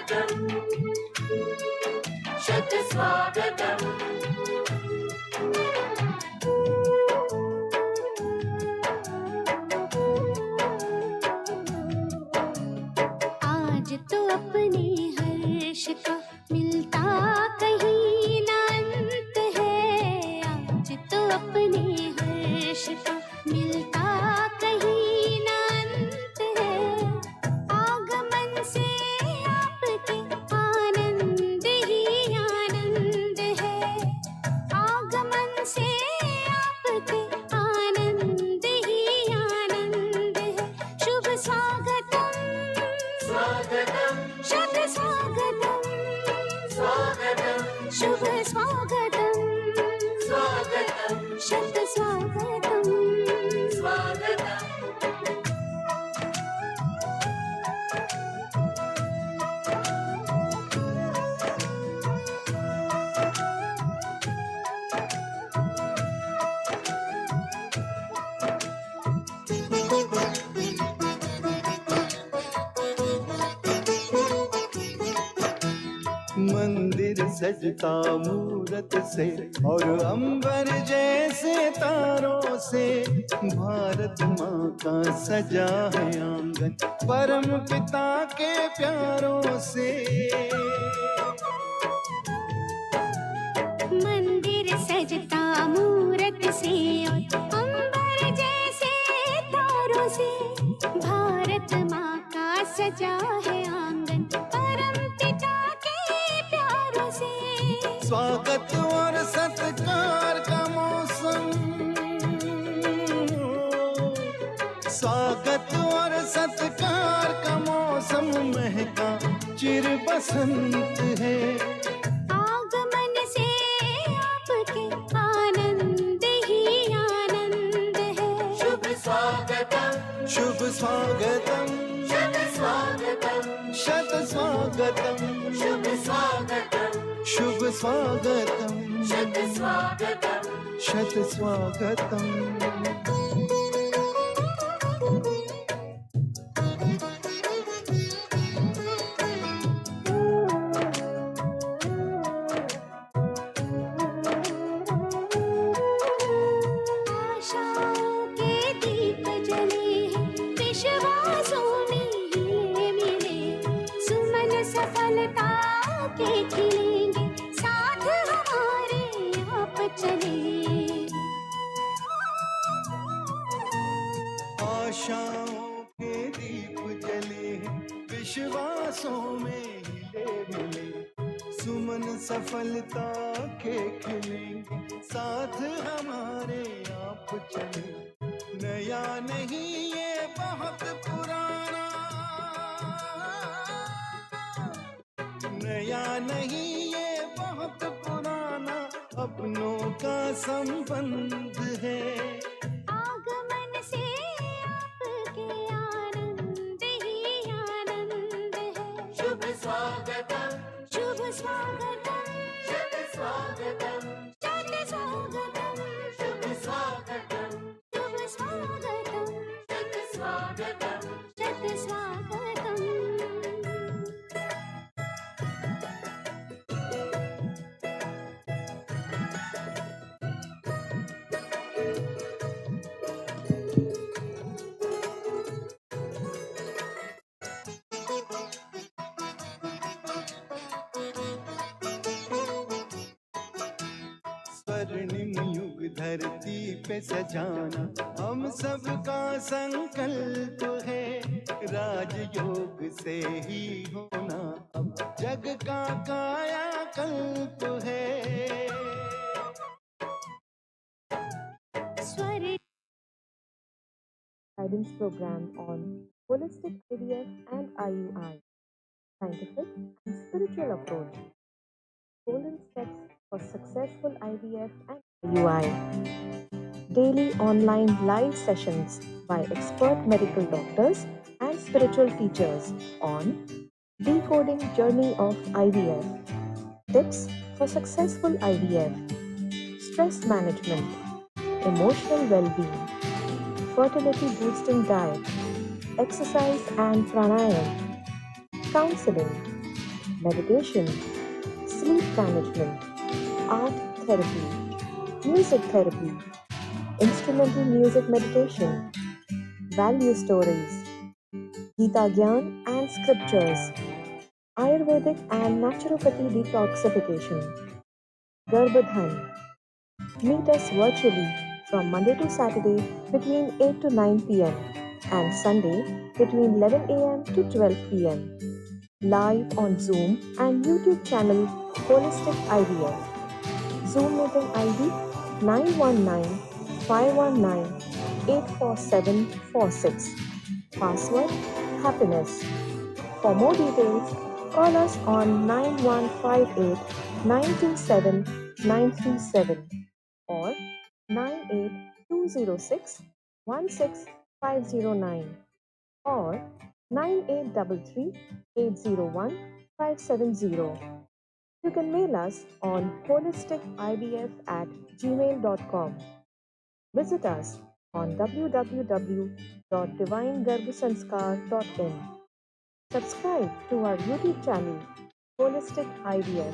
स्वागतम् शतस्वागतम्। आज तो अपने हर्ष का मिलता कहीं ना अंत है। आज तो अपने हर्ष का मिलता कहीं ना अंत है। आगमन से आपके आनंद ही आनंद है। आगमन से आपके आनंद ही आनंद है। शुभ स्वागतम् स्वागतम् शत स्वागतम् स्वागतम् शुभ स्वागतम् स्वागतम् शत स्वागतम्। स्वागतम्। मंदिर सजता मूरत से और अंबर जैसे तारों से। भारत माँ का सजा है आंगन परम पिता के प्यारों से। मंदिर सजता मूरत से और अंबर जैसे तारों से। भारत माँ का सजा है आंगन परम पिता के प्यारों से। स्वागत और सत्कार का मौसम। स्वागत और सत्कार का मौसम महका चिर बसंत है। आगमन से आपके आनंद ही आनंद है। शुभ स्वागतम् शुभ स्वागतम् शत स्वागतम् शत स्वागतम् शुभ स्वागतम् शुभ स्वागतम् शत स्वागतम्। शत स्वागतम्। आशाओं के दीप जले हैं, विश्वासों में हिले मिले। सुमन सफलता के खिलेंगे, साथ हमारे आप चले। आशाओं के दीप जले हैं, विश्वासों में हिले मिले। सुमन सफलता के खिलेंगे, साथ हमारे आप चले। नया नहीं ये बहुत पुराना, नया नहीं ये बहुत पुराना अपनों का संबंध है। आगमन से आपके आनंद ही आनंद है। शुभ स्वागतम् शुभ स्वागतम् शत स्वागतम् शत स्वागतम् शुभ स्वागतम् शुभ स्वागतम् शत स्वागतम्। शत स्वागतम्। स्वर्णिम युग धरती पे सजाना हम सबका संकल्प है। राजयोग से ही होना अब जग का कायाकल्प है। स्वर guidance program on holistic IVF and IUI, scientific and spiritual approach, golden steps for successful IVF and IUI, daily online live sessions by expert medical doctors and spiritual teachers on decoding journey of IVF, tips for successful IVF, stress management, emotional well-being, fertility boosting diet, exercise and pranayam, counseling, meditation, sleep management, art therapy, music therapy, instrumental music meditation, value stories, Gita Gyan and scriptures, Ayurvedic and naturopathy detoxification, Garbhadhan. Meet us virtually from Monday to Saturday between 8 to 9 p.m. and Sunday between 11 a.m. to 12 p.m. Live on Zoom and YouTube channel Holistic IVF. Zoom meeting ID 919-519-84746. Password Happiness. For more details, call us on 9158 927 937 or 98206 16509 or 9833 801 570. You can mail us on holisticivf@gmail.com. Visit us on www.divinegarbhasanskar.in. Subscribe to our YouTube channel, Holistic IVF.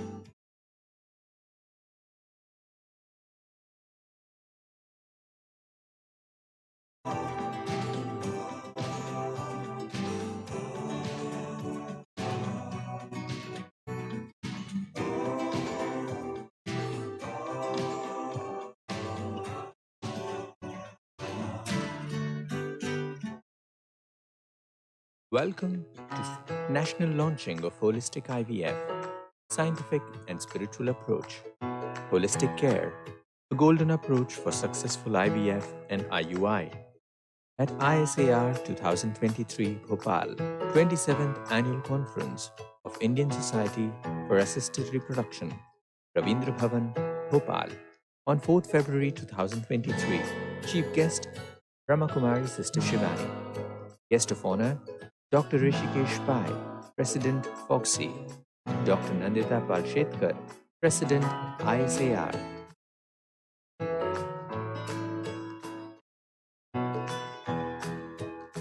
Welcome to National Launching of Holistic IVF, Scientific and Spiritual Approach, Holistic Care, the Golden Approach for Successful IVF and IUI at ISAR 2023 Bhopal, 27th Annual Conference of Indian Society for Assisted Reproduction, Ravindra Bhavan, Bhopal, on 4th February 2023. Chief guest, Brahmakumari Sister Shivani. Guest of honor, Dr. Rishikesh Pai, President Foxy, Dr. Nandita Palshetkar, President ISAR.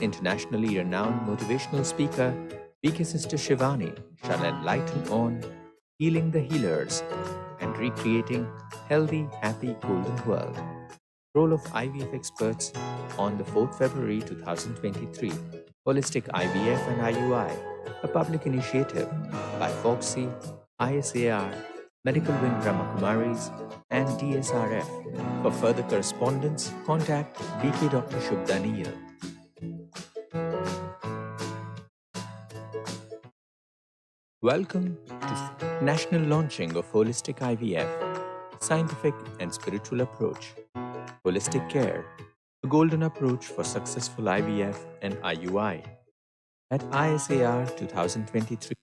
Internationally renowned motivational speaker, BK Sister Shivani shall enlighten on healing the healers and recreating healthy, happy, golden world. Role of IVF experts on the 4th February 2023. Holistic IVF and IUI, a public initiative by Foxy, ISAR, Medical Wing Brahmakumaris, and DSRF. For further correspondence, contact BK Dr. Shubdaniyal. Welcome to National Launching of Holistic IVF, Scientific and Spiritual Approach, Holistic Care, the Golden Approach for Successful IVF and IUI at ISAR 2023.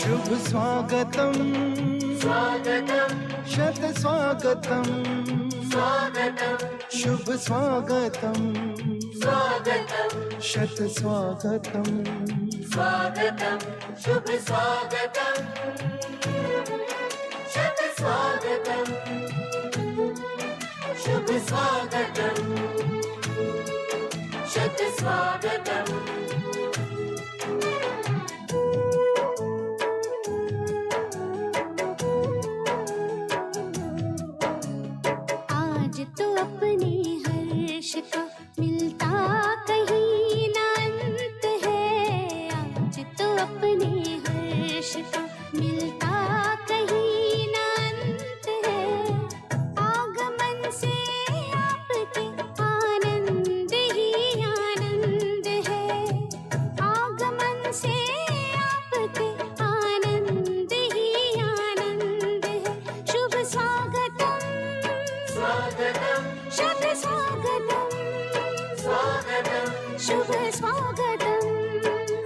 शुभ स्वागतम स्वागतम शत स्वागतम स्वागतम शुभ स्वागतम स्वागतम शत स्वागतम स्वागतम शुभ स्वागतम शत स्वागतम शुभ स्वागतम शत स्वागतम आज तो अपने हर्ष का मिलता कहीं ना अंत है। आज तो अपने हर्ष का मिलता कहीं ना अंत है। आगमन से आपके आनंद ही आनंद है। आगमन से आपके आनंद ही आनंद है। शुभ स्वागतम स्वागतम शत स्वागतम स्वागतम शुभ स्वागतम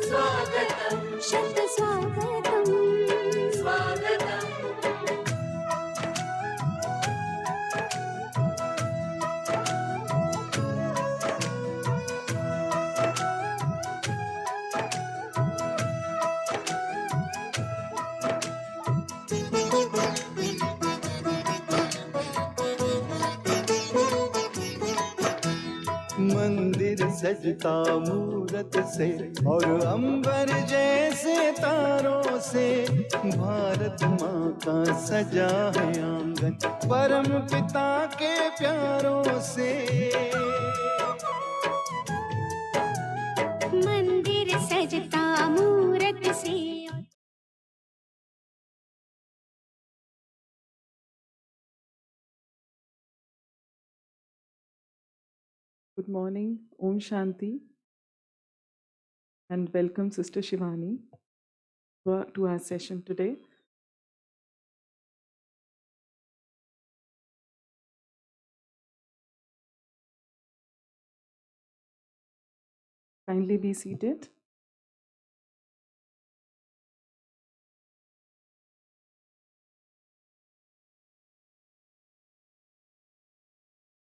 स्वागतम शत स्वागतम स्वागतम मंदिर सजता मूरत से और अंबर जैसे तारों से भारत माँ का सजा है आंगन परम पिता के प्यारों से मंदिर सजता मूरत से Good morning, Om Shanti, and welcome Sister Shivani to our session today. Kindly be seated.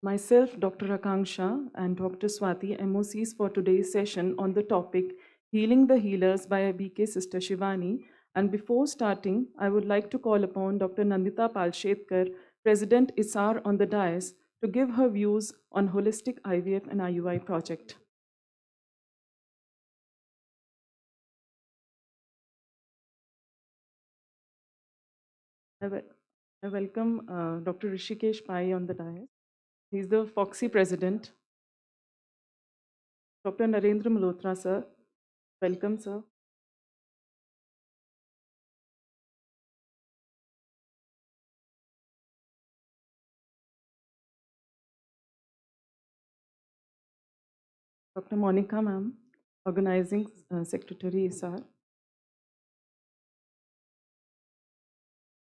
Myself, Dr. Akanksha, and Dr. Swati, MOCs for today's session on the topic Healing the Healers by BK Sister Shivani. And before starting, I would like to call upon Dr. Nandita Palshetkar, President ISAR on the dais, to give her views on holistic IVF and IUI project. I welcome Dr. Rishikesh Pai on the dais. He's the FOXY president. Dr. Narendra Malhotra, sir. Welcome, sir. Dr. Monica, ma'am, organizing secretary, sir.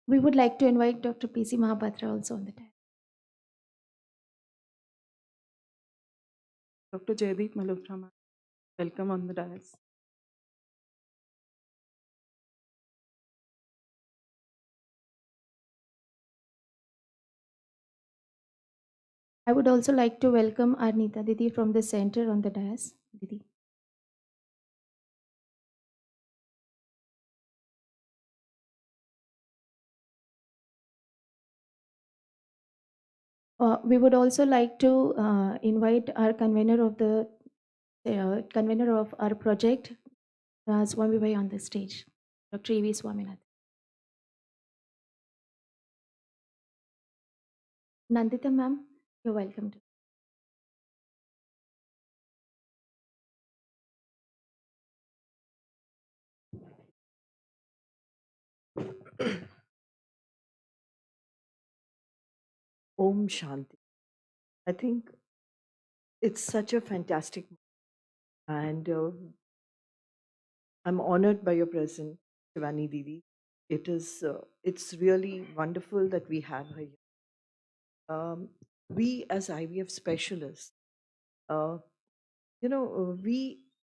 We would like to invite Dr. P.C. Mahapatra also on the dais. Dr. Jaydeep Malhotra, ma'am. Welcome on the dais. I would also like to welcome Arnita Didi from the center on the dais. Didi. We would also like to invite our convener of our project, Swami Bhai, on the stage, Dr. E.V. Swaminath. Nandita ma'am, you're welcome to. Om Shanti. I think it's such a fantastic and I'm honored by your presence, Shivani Didi. It's really wonderful that we have her here. We as IVF specialists, we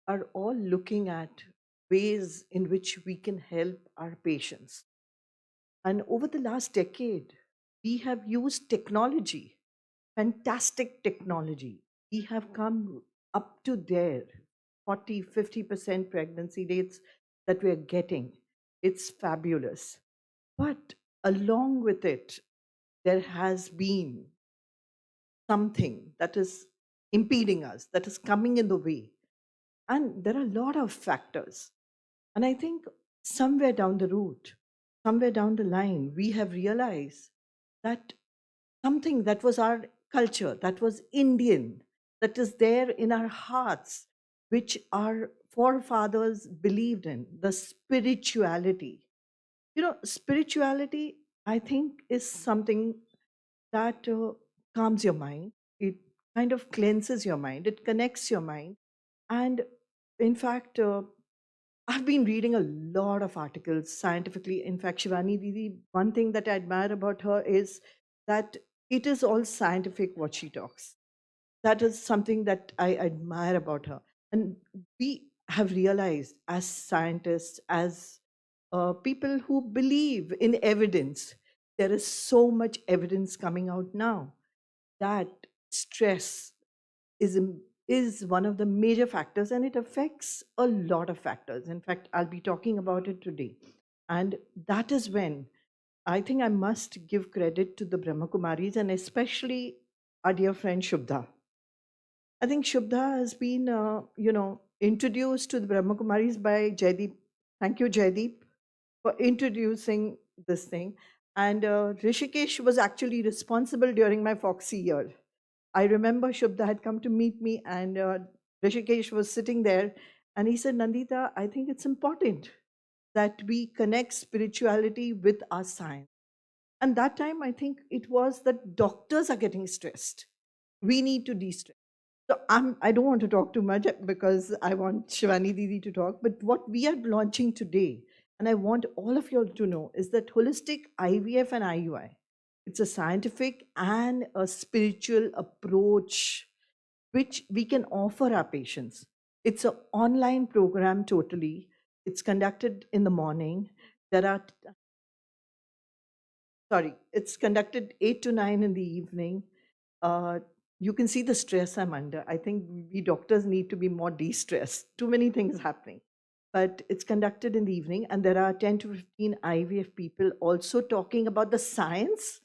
are all looking at ways in which we can help our patients. And over the last decade, we have used technology, fantastic technology. We have come up to there 40, 50% pregnancy rates that we're getting. It's fabulous. But along with it, there has been something that is impeding us, that is coming in the way. And there are a lot of factors. And I think somewhere down the route, somewhere down the line, we have realized that something that was our culture, that was Indian, that is there in our hearts, which our forefathers believed in, the spirituality. Spirituality, I think, is something that calms your mind. It kind of cleanses your mind, it connects your mind. And in fact, I've been reading a lot of articles scientifically. In fact, Shivani Didi, one thing that I admire about her is that it is all scientific what she talks. That is something that I admire about her. And we have realized as scientists, as people who believe in evidence, there is so much evidence coming out now that stress is is one of the major factors, and it affects a lot of factors. In fact, I'll be talking about it today. And that is when I think I must give credit to the Brahma Kumaris, and especially our dear friend Shubha. I think Shubha has been, introduced to the Brahma Kumaris by Jaideep. Thank you, Jaideep, for introducing this thing. And Rishikesh was actually responsible during my Foxy year. I remember Shubha had come to meet me, and Rishikesh was sitting there, and he said, Nandita, I think it's important that we connect spirituality with our science. And that time, I think it was that doctors are getting stressed. We need to de stress. So I don't want to talk too much because I want Shivani Didi to talk. But what we are launching today, and I want all of you all to know, is that holistic IVF and IUI. It's a scientific and a spiritual approach which we can offer our patients. It's an online program totally. It's conducted in the morning. It's conducted 8 to 9 in the evening. Uh, you can see the stress I'm under. I think we doctors need to be more de-stressed. Too many things happening. But it's conducted in the evening, and there are 10 to 15 IVF people also talking about the science.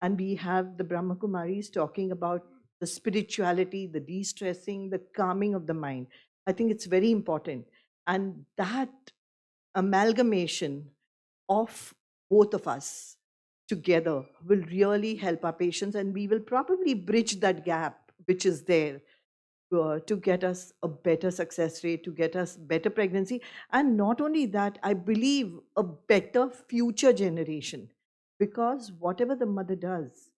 And we have the Brahma Kumaris talking about the spirituality, the de-stressing, the calming of the mind. I think it's very important. And that amalgamation of both of us together will really help our patients, and we will probably bridge that gap which is there to get us a better success rate, to get us better pregnancy, and not only that, I believe a better future generation, because whatever the mother does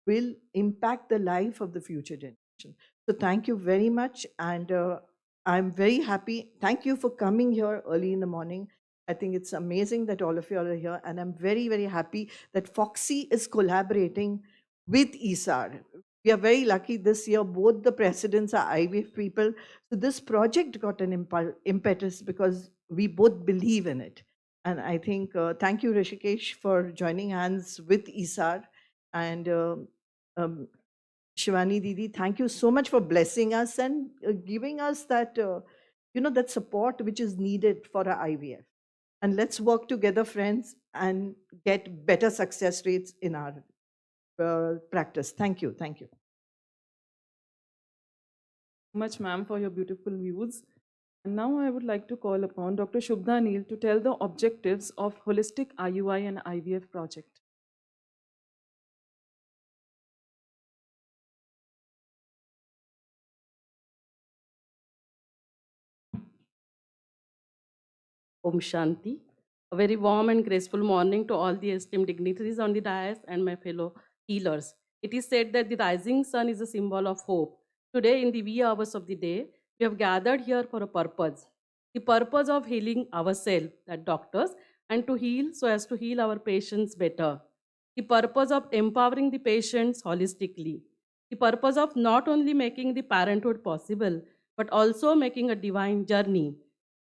will impact the life of the future generation. So thank you very much, and I'm very happy. Thank you for coming here early in the morning. I think it's amazing that all of you are here, and I'm very, very happy that Foxy is collaborating with ESAR. We are very lucky this year, both the presidents are IVF people. So this project got an impetus because we both believe in it. And I think, thank you, Rishikesh, for joining hands with ESAR. And um, Shivani Didi, thank you so much for blessing us and giving us that, that support which is needed for our IVF. And let's work together, friends, and get better success rates in our practice. Thank you. Thank you. Much, ma'am, for your beautiful views. And now I would like to call upon Dr. Shubha Neel to tell the objectives of Holistic IUI and IVF project. Om Shanti. A very warm and graceful morning to all the esteemed dignitaries on the dais and my fellow healers. It is said that the rising sun is a symbol of hope. Today, in the wee hours of the day, we have gathered here for a purpose. The purpose of healing ourselves, that doctors, and to heal so as to heal our patients better. The purpose of empowering the patients holistically. The purpose of not only making the parenthood possible, but also making a divine journey.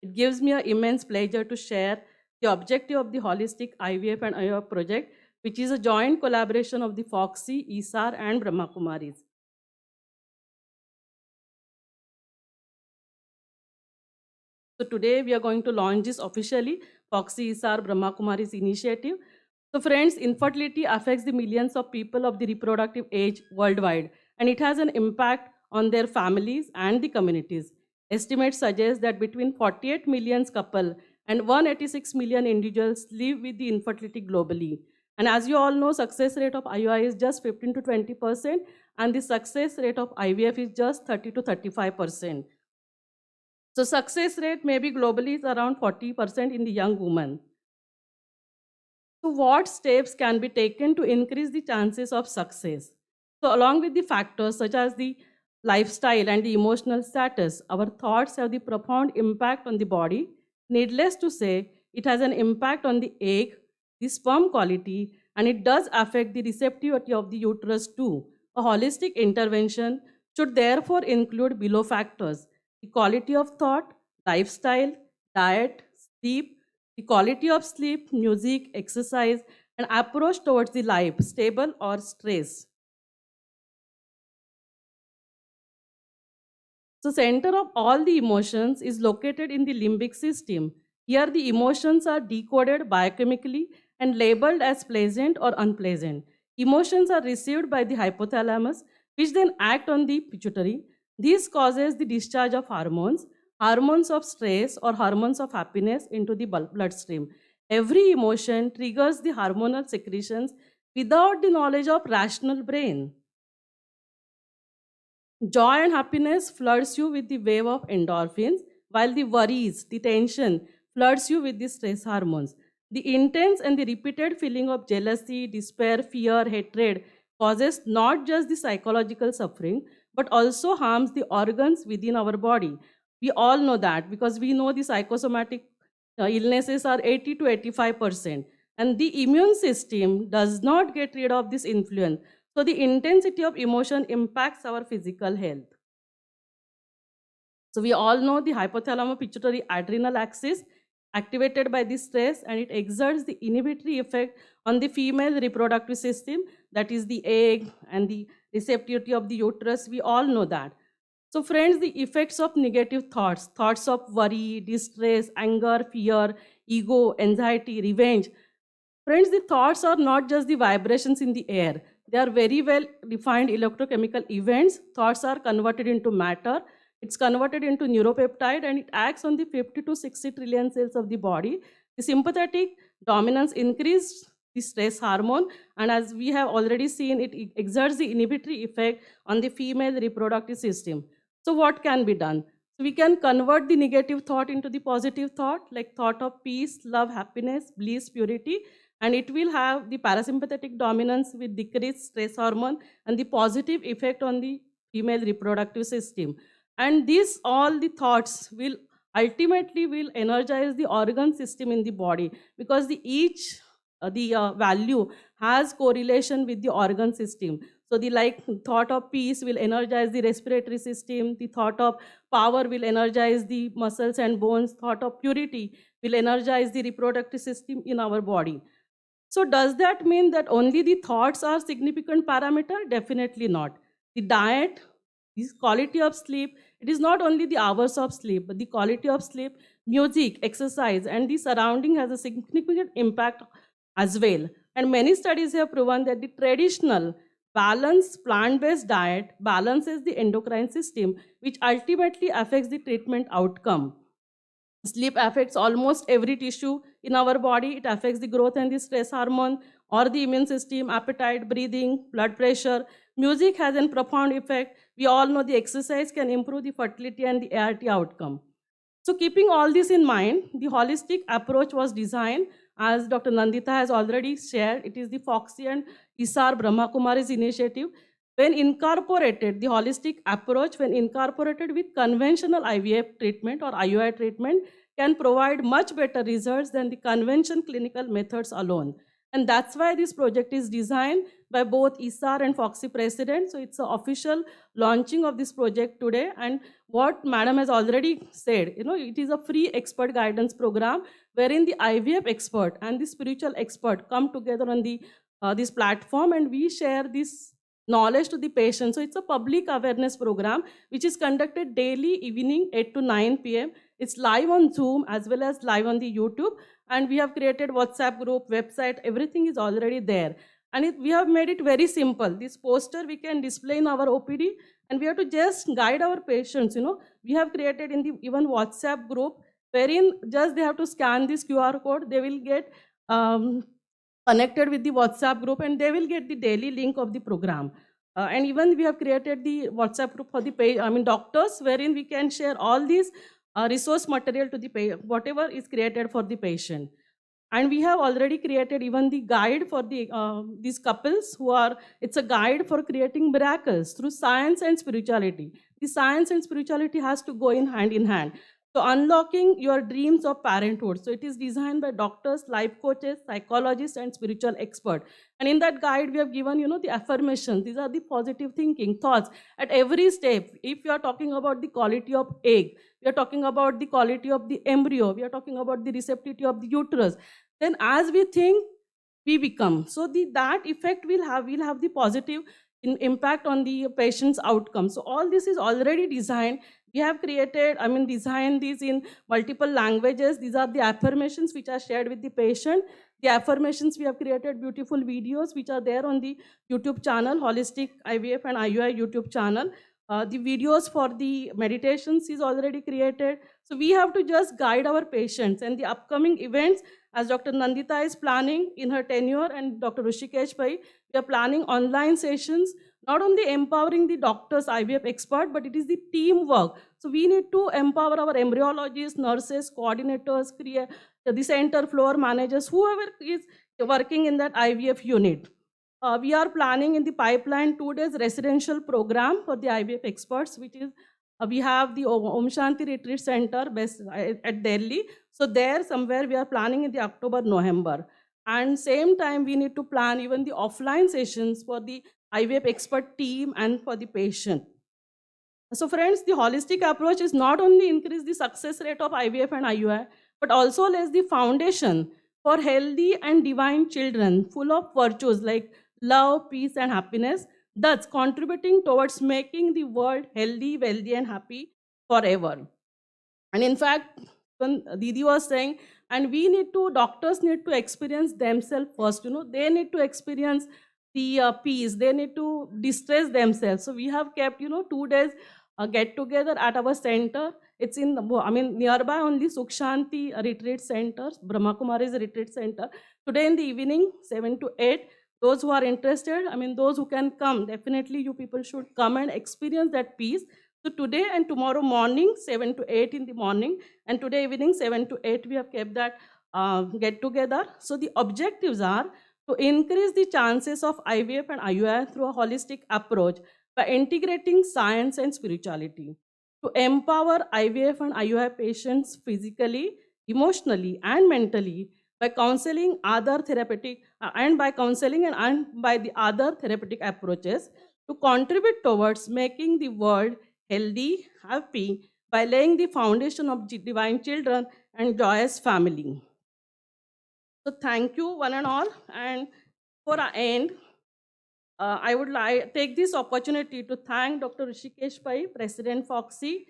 It gives me an immense pleasure to share the objective of the Holistic IVF and IVF project, which is a joint collaboration of the Foxy, ESAR, and Brahma Kumaris. So today we are going to launch this officially, Foxy ESAR Brahma Kumaris initiative. So friends, infertility affects the millions of people of the reproductive age worldwide, and it has an impact on their families and the communities. Estimates suggest that between 48 million couple and 186 million individuals live with the infertility globally. And as you all know, success rate of IUI is just 15 to 20%, and the success rate of IVF is just 30 to 35%. So success rate maybe globally is around 40% in the young woman. So what steps can be taken to increase the chances of success? So along with the factors such as the lifestyle and the emotional status, our thoughts have the profound impact on the body. Needless to say, it has an impact on the egg, the sperm quality, and it does affect the receptivity of the uterus too. A holistic intervention should therefore include below factors: the quality of thought, lifestyle, diet, sleep, the quality of sleep, music, exercise, and approach towards the life, stable or stress. So center of all the emotions is located in the limbic system. Here the emotions are decoded biochemically and labeled as pleasant or unpleasant. Emotions are received by the hypothalamus, which then act on the pituitary. This causes the discharge of hormones, hormones of stress or hormones of happiness into the bloodstream. Every emotion triggers the hormonal secretions without the knowledge of rational brain. Joy and happiness floods you with the wave of endorphins, while the worries, the tension, floods you with the stress hormones. The intense and the repeated feeling of jealousy, despair, fear, hatred causes not just the psychological suffering, but also harms the organs within our body. We all know that because we know the psychosomatic illnesses are 80 to 85%. And the immune system does not get rid of this influence. So the intensity of emotion impacts our physical health. So we all know the hypothalamus pituitary adrenal axis activated by the stress, and it exerts the inhibitory effect on the female reproductive system, that is the egg and the receptivity of the uterus. We all know that. So friends, the effects of negative thoughts, thoughts of worry, distress, anger, fear, ego, anxiety, revenge. Friends, the thoughts are not just the vibrations in the air. They are very well defined electrochemical events. Thoughts are converted into matter. It's converted into neuropeptide, and it acts on the 50 to 60 trillion cells of the body. The sympathetic dominance increases the stress hormone, and as we have already seen, it exerts the inhibitory effect on the female reproductive system. So what can be done? So we can convert the negative thought into the positive thought, like thought of peace, love, happiness, bliss, purity, and it will have the parasympathetic dominance with decreased stress hormone and the positive effect on the female reproductive system. And these all the thoughts will ultimately will energize the organ system in the body, because the each value has correlation with the organ system. So the like thought of peace will energize the respiratory system, the thought of power will energize the muscles and bones, thought of purity will energize the reproductive system in our body. So does that mean that only the thoughts are significant parameter? Definitely not. The diet, the quality of sleep, it is not only the hours of sleep, but the quality of sleep, music, exercise, and the surrounding has a significant impact as well. And many studies have proven that the traditional balanced plant-based diet balances the endocrine system, which ultimately affects the treatment outcome. Sleep affects almost every tissue in our body. It affects the growth and the stress hormone or the immune system, appetite, breathing, blood pressure. Music has a profound effect. We all know the exercise can improve the fertility and the ART outcome. So keeping all this in mind, the holistic approach was designed, as Dr. Nandita has already shared. It is the Foxy and Isar Brahma Kumari's initiative. When incorporated, the holistic approach, when incorporated with conventional IVF treatment or IUI treatment, can provide much better results than the conventional clinical methods alone. And that's why this project is designed by both ISAR and Foxy president. So it's an official launching of this project today. And what Madam has already said, it is a free expert guidance program wherein the IVF expert and the spiritual expert come together on this platform, and we share this knowledge to the patient. So it's a public awareness program which is conducted daily evening 8 to 9 p.m. It's live on Zoom as well as live on the YouTube. And we have created WhatsApp group, website, everything is already there. And we have made it very simple. This poster we can display in our OPD, and we have to just guide our patients. We have created in the even WhatsApp group wherein just they have to scan this QR code. They will get connected with the WhatsApp group, and they will get the daily link of the program. And even we have created the WhatsApp group for the doctors, wherein we can share all these resource material to the whatever is created for the patient. And we have already created even the guide for these couples it's a guide for creating miracles through science and spirituality. The science and spirituality has to go in hand. So unlocking your dreams of parenthood. So it is designed by doctors, life coaches, psychologists, and spiritual experts. And in that guide, we have given, the affirmations. These are the positive thinking thoughts at every step. If you are talking about the quality of egg, we are talking about the quality of the embryo, we are talking about the receptivity of the uterus, then as we think, we become. So that effect will have the positive impact on the patient's outcome. So all this is already designed. We have designed these in multiple languages. These are the affirmations which are shared with the patient. The affirmations, we have created beautiful videos which are there on the YouTube channel, Holistic IVF and IUI YouTube channel. The videos for the meditations is already created. So we have to just guide our patients, and the upcoming events, as Dr. Nandita is planning in her tenure and Dr. Rishikesh Bhai, we are planning online sessions, not only empowering the doctors, IVF expert, but it is the teamwork. So we need to empower our embryologists, nurses, coordinators, the center floor managers, whoever is working in that IVF unit. We are planning in the pipeline 2 days residential program for the IVF experts, which is we have the Om Shanti Retreat Center at Delhi. So there somewhere we are planning in the October, November. And same time we need to plan even the offline sessions for the IVF expert team and for the patient. So friends, the holistic approach is not only increase the success rate of IVF and IUI, but also lays the foundation for healthy and divine children full of virtues like love, peace, and happiness, thus contributing towards making the world healthy, wealthy, and happy forever. And in fact, when Didi was saying, and doctors need to experience themselves first, they need to experience the peace, they need to distress themselves. So we have kept, 2 days get together at our center. It's in, nearby only Sukshanti Retreat Center, Brahma Kumari's Retreat Center. Today in the evening, 7 to 8, those who are interested, those who can come, definitely you people should come and experience that peace. So today and tomorrow morning, 7 to 8 in the morning, and today evening, 7 to 8, we have kept that get together. So the objectives are to increase the chances of IVF and IUI through a holistic approach by integrating science and spirituality, to empower IVF and IUI patients physically, emotionally, and mentally by counseling other therapeutic and by counseling and by the other therapeutic approaches, to contribute towards making the world healthy, happy, by laying the foundation of divine children and joyous family. So thank you one and all. And for our end, I would take this opportunity to thank Dr. Rishikesh Pai, President Foxy,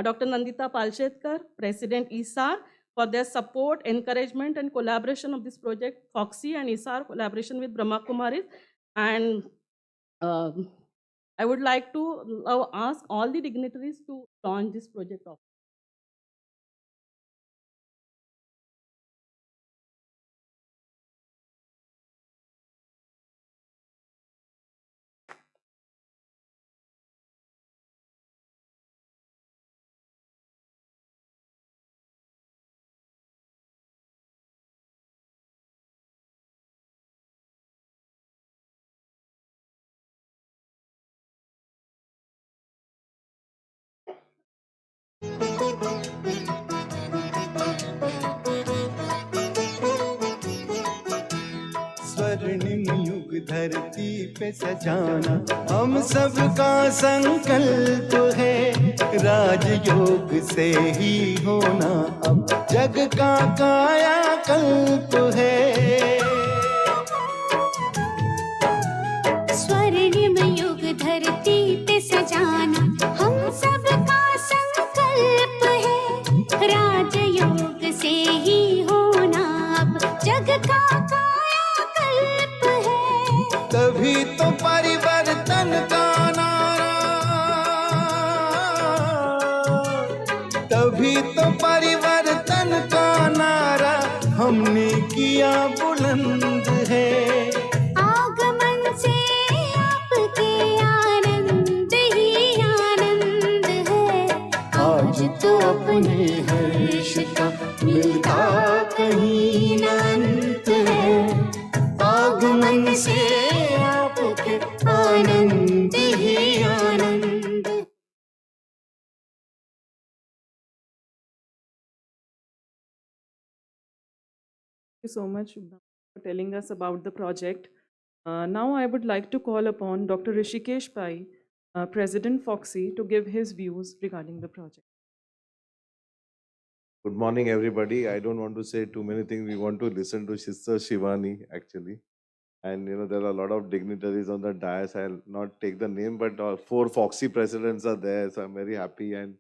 Dr. Nandita Palshetkar, President ISAR, for their support, encouragement, and collaboration of this project, Foxy and ISAR collaboration with Brahma Kumaris. And I would like to ask all the dignitaries to launch this project off. युग धरती पे सजाना हम सबका संकल्प है। राजयोग से ही होना अब जग का कायाकल्प है। स्वर्णिम युग धरती पे सजाना हम सबका संकल्प है। राजयोग से ही होना अब जग का कायाकल्प है। तभी तो परिवर्तन का नारा, तभी तो परिवर्तन का नारा हमने किया बुलंद है। आगमन से आपके आनंद ही आनंद है। आज तो अपने हर्ष का मिलता कहीं न अंत है। आगमन से आपके आनंद ही आनंद। Thank you so much Shubham, for telling us about the project. Now I would like to call upon Dr. Rishikesh Pai, President Foxy, to give his views regarding the project. Good morning, everybody. I don't want to say too many things. We want to listen to Sister Shivani, actually. And, there are a lot of dignitaries on the dais. I'll not take the name, but 4 Foxy presidents are there. So I'm very happy. And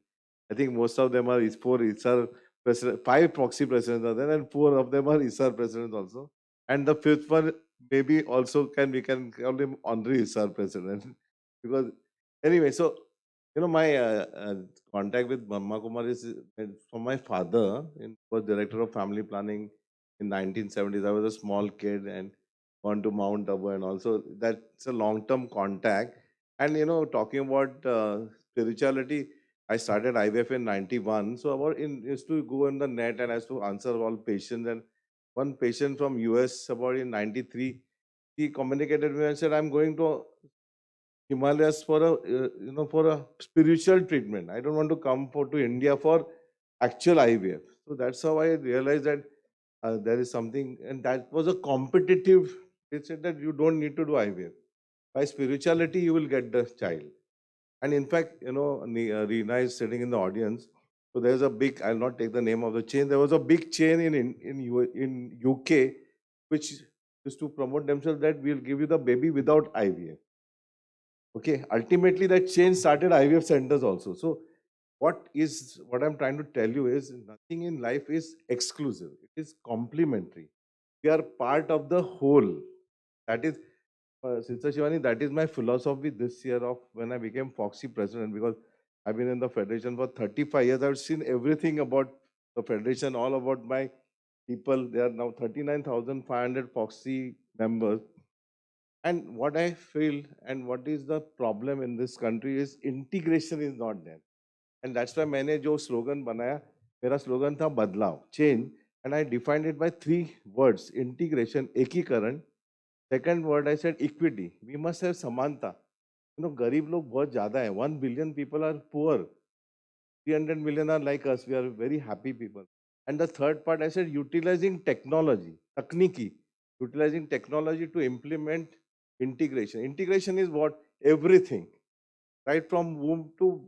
I think most of them are 4 ISAR presidents. 5 Foxy presidents are there, and 4 of them are ISAR presidents also. And the 5th one maybe also we can call him honorary ISAR president. Because anyway, so my contact with Brahma Kumar is from my father. He was director of family planning in 1970s. I was a small kid and gone to Mount Abu, and also that's a long-term contact. And talking about spirituality, I started IVF in 91. So used to go in the net and I used to answer all patients. And one patient from US about in 93, he communicated with me and said, I'm going to Himalayas for a spiritual treatment. I don't want to come to India for actual IVF. So that's how I realized that there is something, and that was a competitive. They said that you don't need to do IVF. By spirituality, you will get the child. And in fact, Reena is sitting in the audience. So there's a big, I'll not take the name of the chain. There was a big chain in UK which used to promote themselves that we'll give you the baby without IVF. Okay, ultimately that chain started IVF centers also. So what I'm trying to tell you is nothing in life is exclusive. It is complementary. We are part of the whole. That is, Sister Shivani, that is my philosophy this year of when I became Foxy president, because I've been in the federation for 35 years. I've seen everything about the federation, all about my people. There are now 39,500 Foxy members. And what I feel and what is the problem in this country is integration is not there. And that's why मैंने जो slogan बनाया, मेरा slogan था बदलाव, change, and I defined it by 3 words: integration, एकीकरण. Second word I said equity. We must have समानता. गरीब लोग बहुत ज़्यादा हैं. 1 billion people are poor. 300 million are like us. We are very happy people. And the third part I said utilizing technology, तकनीकी, utilizing technology to implement integration. Integration is what? Everything. Right from womb to,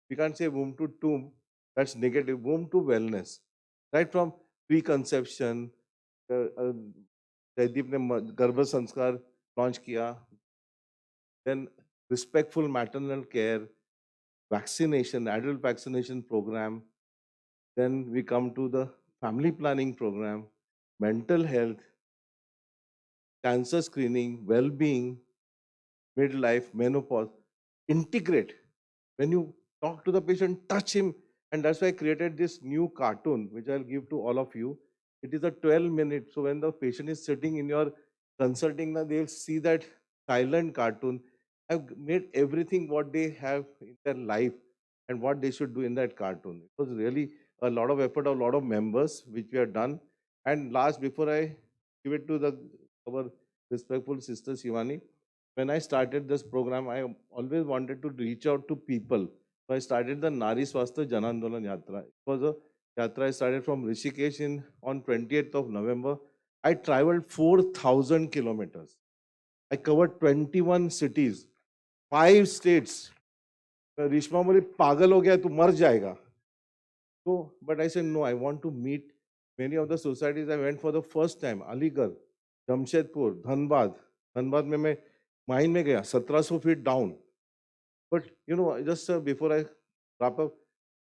we can't say womb to tomb, that's negative. Womb to wellness. Right from preconception, Jaideep ने गर्भ संस्कार launch किया, then respectful maternal care, vaccination, adult vaccination program, then we come to the family planning program, mental health, cancer screening, well-being, midlife, menopause. Integrate. When you talk to the patient, touch him. And that's why I created this new cartoon, which I'll give to all of you. It is a 12-minute. So when the patient is sitting in your consulting, they'll see that silent cartoon. I've made everything what they have in their life and what they should do in that cartoon. It was really a lot of effort, a lot of members, which we have done. And last, before I give it to our respectful sister Shivani, when I started this program, I always wanted to reach out to people. So I started the Nari Swasthya Jan Andolan Yatra. It was a yatra I started from Rishikesh on 28th of November. I traveled 4,000 kilometers. I covered 21 cities, 5 states. Rishma बोली पागल हो गया तू मर जाएगा. So, but I said no, I want to meet many of the societies. I went for the first time. Aligarh, Jamshedpur, Dhanbad. Dhanbad में मैं mine में गया 1700 feet down. But you know, just before I wrap up,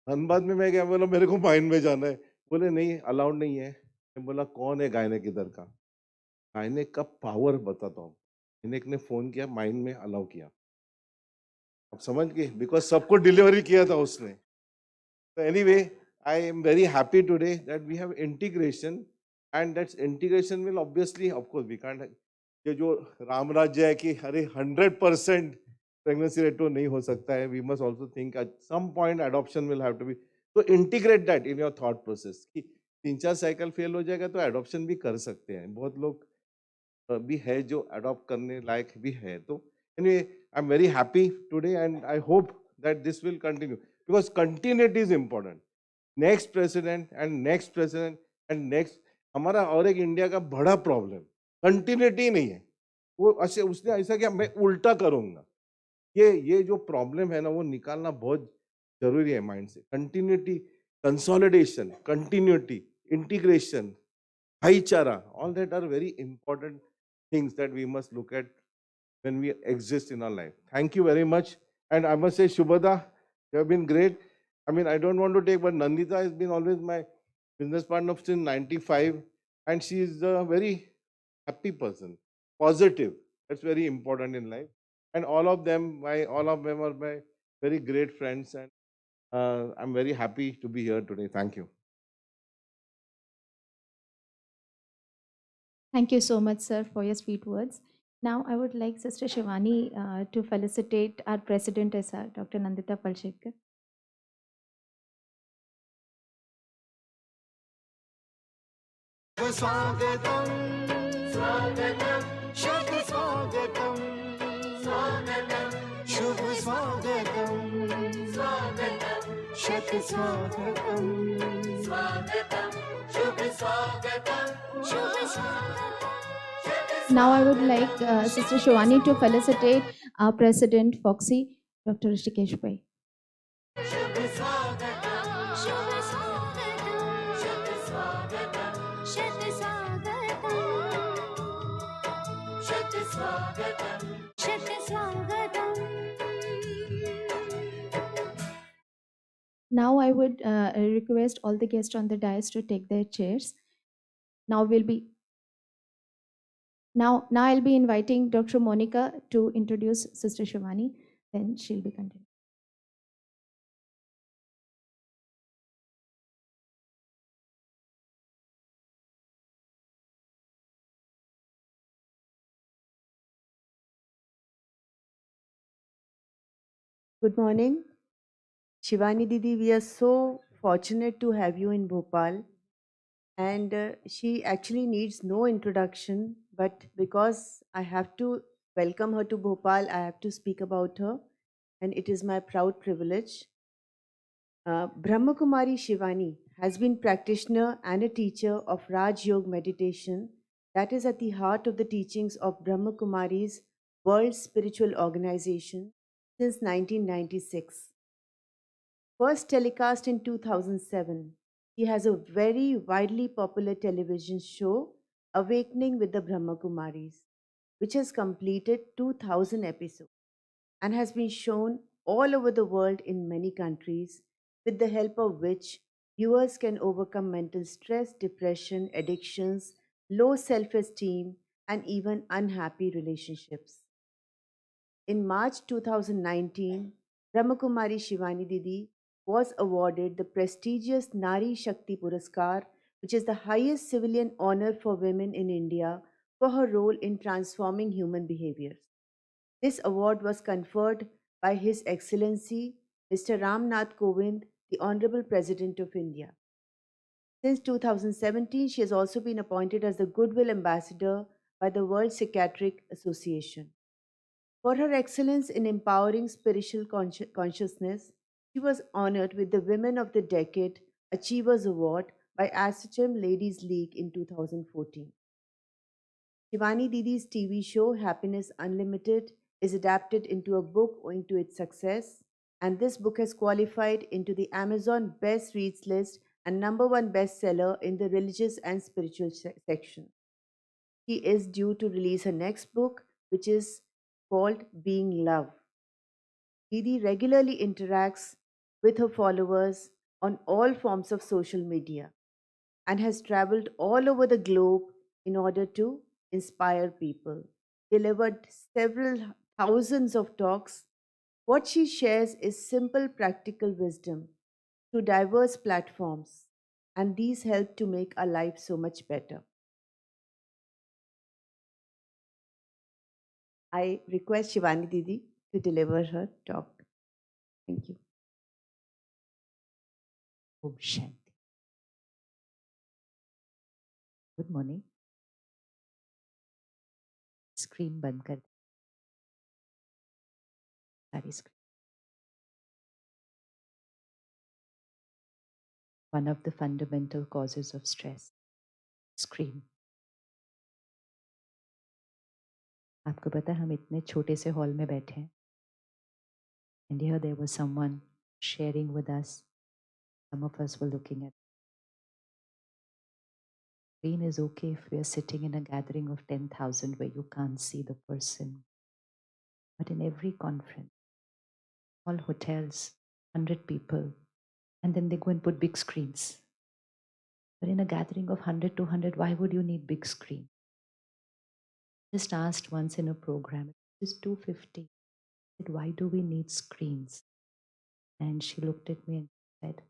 Dhanbad में मैं गया, बोला मेरे को माइन में जाना है. बोले नहीं अलाउड नहीं है. मैं बोला कौन है गायनेक इधर का? गायनेक का पावर बताता हूँ. गायनेक ने फोन किया, माइन में अलाउ किया. अब समझ गए, बिकॉज सबको डिलीवरी किया था उसने. So anyway, I am very happy today that we have integration, and that integration will obviously, of course, we can't. ये जो राम राज्य है कि अरे 100% pregnancy rate तो नहीं हो सकता है. We must also think at some point adoption will have to be. So integrate that in your thought process कि 3-4 साइकिल फेल हो जाएगा तो adoption भी कर सकते हैं. बहुत लोग भी है जो adopt करने लायक भी है. तो anyway, I'm very happy today and I hope that this will continue because continuity is important. Next president and next president and next. हमारा और एक इंडिया का बड़ा प्रॉब्लम कंटिन्यूटी नहीं है. वो ऐसे उसने ऐसा किया मैं उल्टा करूंगा. ये जो प्रॉब्लम है ना वो निकालना बहुत जरूरी है माइंड से. कंटिन्यूटी, कंसोलिडेशन, कंटिन्यूटी, इंटीग्रेशन, भाईचारा, all that are very important things that we must look at when we exist in our life. Thank you very much. And I must say, Shubhada, you have been great. I mean, I don't want to take, but Nandita has been always my business partner since 95. And she is a very happy person, positive. That's very important in life. And all of them are my very great friends. And I'm very happy to be here today. Thank you. Thank you so much, sir, for your sweet words. Now, I would like Sister Shivani to felicitate our President SR, Dr. Nandita Palshetkar. स्वागतम स्वागतम शुभ स्वागतम स्वागतम शुभ स्वागतम स्वागतम शत स्वागतम स्वागतम शुभ स्वागतम शुभ स्वागतम. Now, I would like Sister Shivani to felicitate our President Foxy, Dr. Rishikesh Bhai. शुभ स्वागतम शुभ स्वागतम शुभ स्वागतम शत स्वागतम शत स्वागतम शत स्वागतम. Now, I would request all the guests on the dais to take their chairs. Now, I'll be inviting Dr. Monica to introduce Sister Shivani. Then she'll be continuing. Good morning. Shivani Didi, we are so fortunate to have you in Bhopal. And she actually needs no introduction, but because I have to welcome her to Bhopal, I have to speak about her, and it is my proud privilege. Brahmakumari Shivani has been practitioner and a teacher of Raj Yoga meditation that is at the heart of the teachings of Brahmakumari's World Spiritual Organization since 1996. First telecast in 2007, he has a very widely popular television show, Awakening with the Brahmakumaris, which has completed 2000 episodes and has been shown all over the world in many countries, with the help of which viewers can overcome mental stress, depression, addictions, low self-esteem, and even unhappy relationships. In March 2019, Brahmakumari Shivani Didi was awarded the prestigious Nari Shakti Puraskar, which is the highest civilian honor for women in India, for her role in transforming human behaviors. This award was conferred by His Excellency Mr. Ram Nath Kovind, the Honorable President of India. Since 2017, she has also been appointed as the Goodwill Ambassador by the World Psychiatric Association. For her excellence in empowering spiritual consciousness, she was honored with the Women of the Decade Achievers Award by ASSOCHAM Ladies League in 2014. Shivani Didi's TV show Happiness Unlimited is adapted into a book owing to its success, and this book has qualified into the Amazon Best Reads list and #1 bestseller in the religious and spiritual section. She is due to release her next book, which is called Being Love. Didi regularly interacts with her followers on all forms of social media and has traveled all over the globe in order to inspire people, delivered several thousands of talks. What she shares is simple, practical wisdom through diverse platforms, and these help to make our life so much better. I request Shivani Didi to deliver her talk. Thank you. Om Shanti. Good morning. Screen बंद कर दें, सारी screen. One of the fundamental causes of stress, screen. आपको पता है हम इतने छोटे से हॉल में बैठे हैं, and here there was someone sharing with us. Some of us were looking at. Screen is okay if we are sitting in a gathering of 10,000 where you can't see the person. But in every conference, all hotels, 100 people, and then they go and put big screens. But in a gathering of 100, 200, why would you need big screen? Just asked once in a program, it is 250. I said, why do we need screens? And she looked at me and said,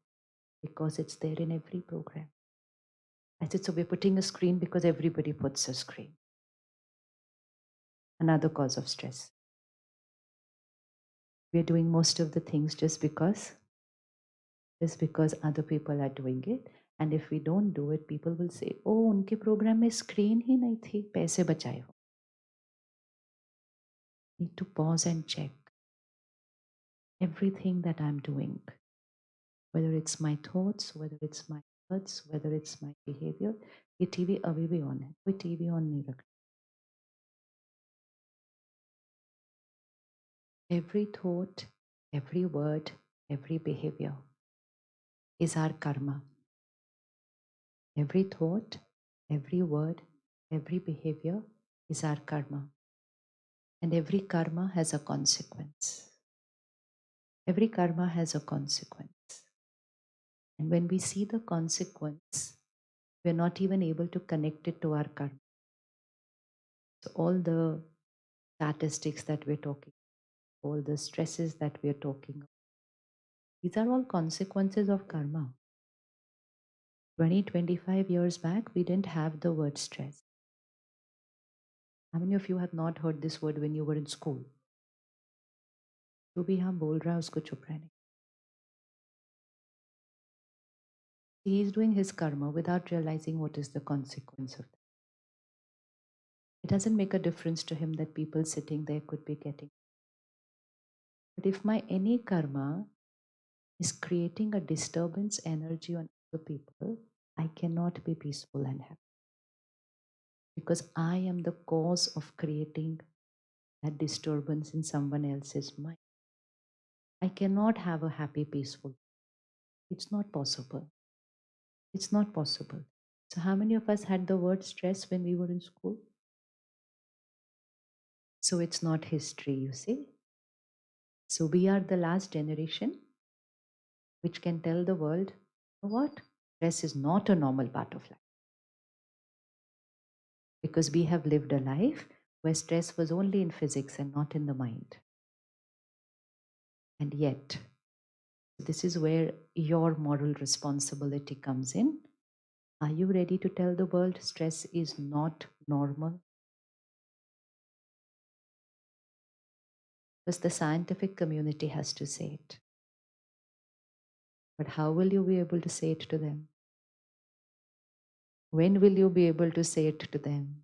because it's there in every program. I said, so we're putting a screen because everybody puts a screen. Another cause of stress. We're doing most of the things just because other people are doing it. And if we don't do it, people will say, oh, unke program mein screen hi nahi thi, paise bachaye ho. Need to pause and check everything that I'm doing, whether it's my thoughts, whether it's my words, whether it's my behavior. ये TV अभी भी on है, कोई TV on नहीं रखना. Every thought, every word, every behavior is our karma. Every thought, every word, every behavior is our karma. And every karma has a consequence. Every karma has a consequence. And when we see the consequence, we're not even able to connect it to our karma. So all the statistics that we're talking, all the stresses that we're talking about, these are all consequences of karma. 20, 25 years back, we didn't have the word stress. How many of you have not heard this word when you were in school? जो भी हम बोल रहा है उसको चुप रहने. He is doing his karma without realizing what is the consequence of that. It doesn't make a difference to him that people sitting there could be getting. But if my any karma is creating a disturbance energy on other people, I cannot be peaceful and happy. Because I am the cause of creating that disturbance in someone else's mind. I cannot have a happy, peaceful. It's not possible. It's not possible. So how many of us had the word stress when we were in school? So it's not history, you see. So we are the last generation which can tell the world, you know what? Stress is not a normal part of life. Because we have lived a life where stress was only in physics and not in the mind. And yet, this is where your moral responsibility comes in. Are you ready to tell the world stress is not normal? Because the scientific community has to say it. But how will you be able to say it to them? When will you be able to say it to them?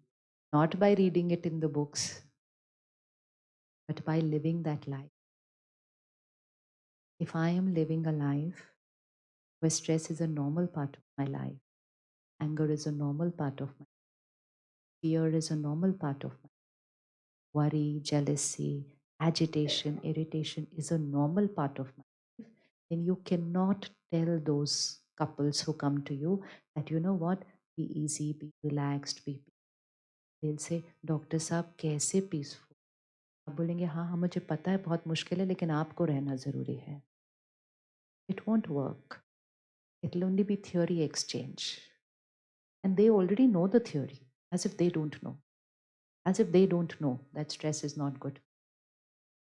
Not by reading it in the books, but by living that life. If I am living a life where stress is a normal part of my life, anger is a normal part of my life, fear is a normal part of my worry, jealousy, agitation, irritation is a normal part of my life, then you cannot tell those couples who come to you that, you know what, be easy, be relaxed, be. They'll say, doctor साहब कैसे peaceful? आप बोलेंगे हाँ हाँ मुझे पता है बहुत मुश्किल है लेकिन आपको रहना ज़रूरी है. It won't work. It'll only be theory exchange. And they already know the theory, as if they don't know. As if they don't know that stress is not good.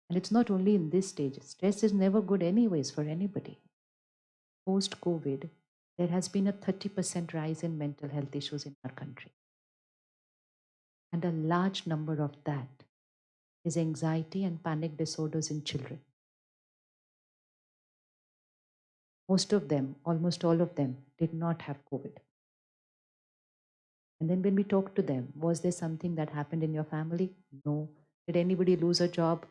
And it's not only in this stage. Stress is never good anyways for anybody. Post-COVID, there has been a 30% rise in mental health issues in our country. And a large number of that is anxiety and panic disorders in children. Most of them, almost all of them, did not have COVID. And then when we talked to them, was there something that happened in your family? No. Did anybody lose a job?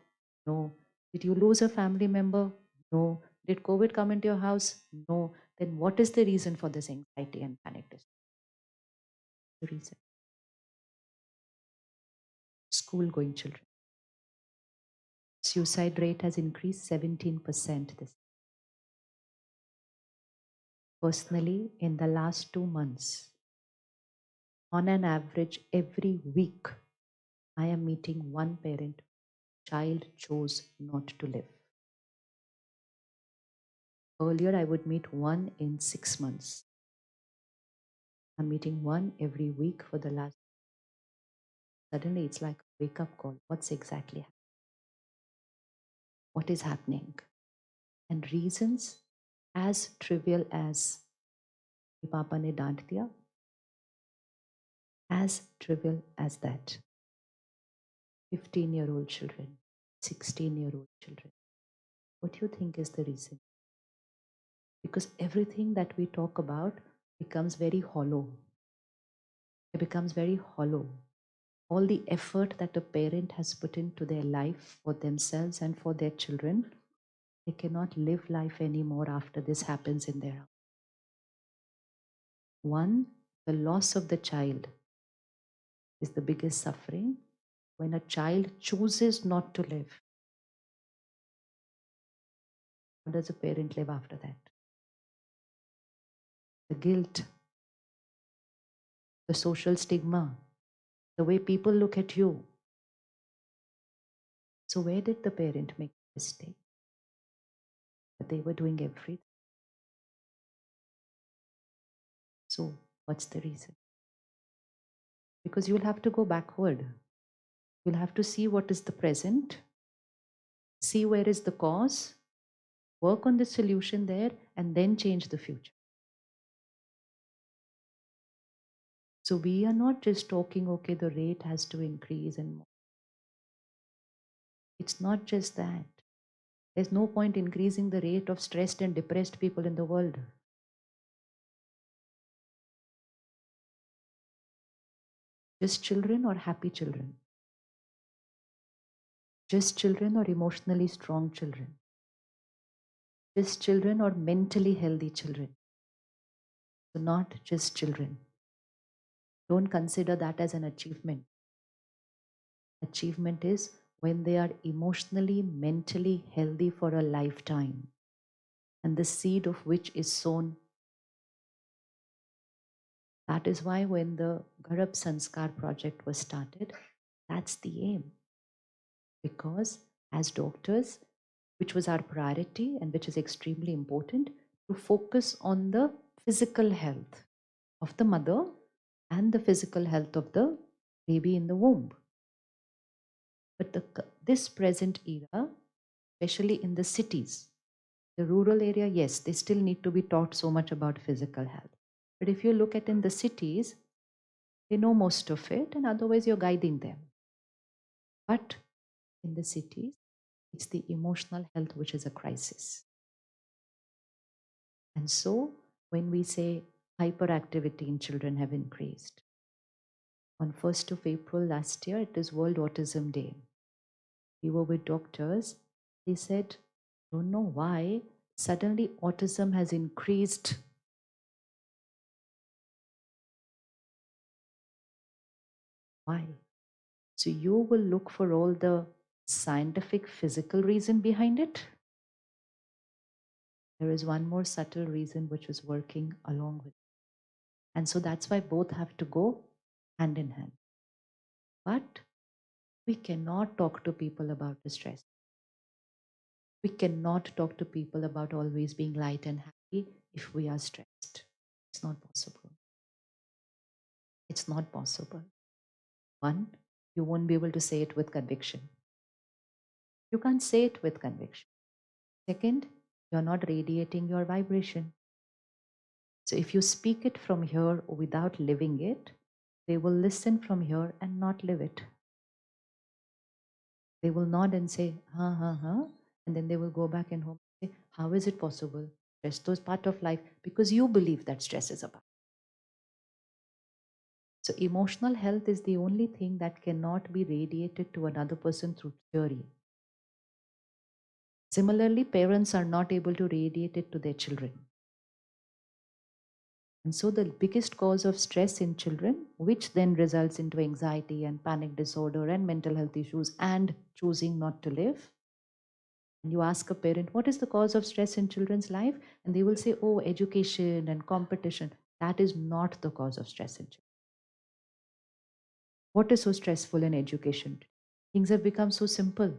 No. Did you lose a family member? No. Did COVID come into your house? No. Then what is the reason for this anxiety and panic disorder? The reason. School going children. Suicide rate has increased 17% this. Personally, in the last 2 months, on an average, every week, I am meeting one parent, child chose not to live. Earlier, I would meet one in 6 months. I'm meeting one every week for the last. Suddenly, it's like a wake-up call. What's exactly happening? What is happening? And reasons as trivial as Papa ne डांट दिया, as trivial as that. 15-year-old children, 16-year-old children. What do you think is the reason? Because everything that we talk about becomes very hollow. It becomes very hollow. All the effort that a parent has put into their life for themselves and for their children, they cannot live life anymore after this happens in their house. One, the loss of the child is the biggest suffering. When a child chooses not to live, how does a parent live after that? The guilt, the social stigma, the way people look at you. So where did the parent make a mistake? But they were doing everything. So what's the reason? Because you'll have to go backward. You'll have to see what is the present, see where is the cause, work on the solution there, and then change the future. So we are not just talking, okay, the rate has to increase and more. It's not just that. There's no point increasing the rate of stressed and depressed people in the world. Just children or happy children? Just children or emotionally strong children? Just children or mentally healthy children? So not just children. Don't consider that as an achievement. Achievement is when they are emotionally, mentally healthy for a lifetime, and the seed of which is sown. That is why when the Garab Sanskar project was started, that's the aim. Because as doctors, which was our priority and which is extremely important, to focus on the physical health of the mother and the physical health of the baby in the womb. But this present era, especially in the cities, the rural area, yes, they still need to be taught so much about physical health. But if you look at in the cities, they know most of it, and otherwise you're guiding them. But in the cities, it's the emotional health which is a crisis. And so when we say hyperactivity in children have increased, on 1st of April last year, it is World Autism Day. We were with doctors. They said, don't know why, suddenly autism has increased. Why? So you will look for all the scientific, physical reason behind it. There is one more subtle reason which is working along with it. And so that's why both have to go hand in hand. But we cannot talk to people about the stress. We cannot talk to people about always being light and happy if we are stressed. It's not possible. It's not possible. One, you won't be able to say it with conviction. You can't say it with conviction. Second, you're not radiating your vibration. So if you speak it from here without living it, they will listen from here and not live it. They will nod and say, ha, ha, ha. And then they will go back and home and say, how is it possible? Stress is part of life because you believe that stress is about. So emotional health is the only thing that cannot be radiated to another person through theory. Similarly, parents are not able to radiate it to their children. And so the biggest cause of stress in children, which then results into anxiety and panic disorder and mental health issues and choosing not to live. And you ask a parent, what is the cause of stress in children's life? And they will say, oh, education and competition. That is not the cause of stress in children. What is so stressful in education? Things have become so simple.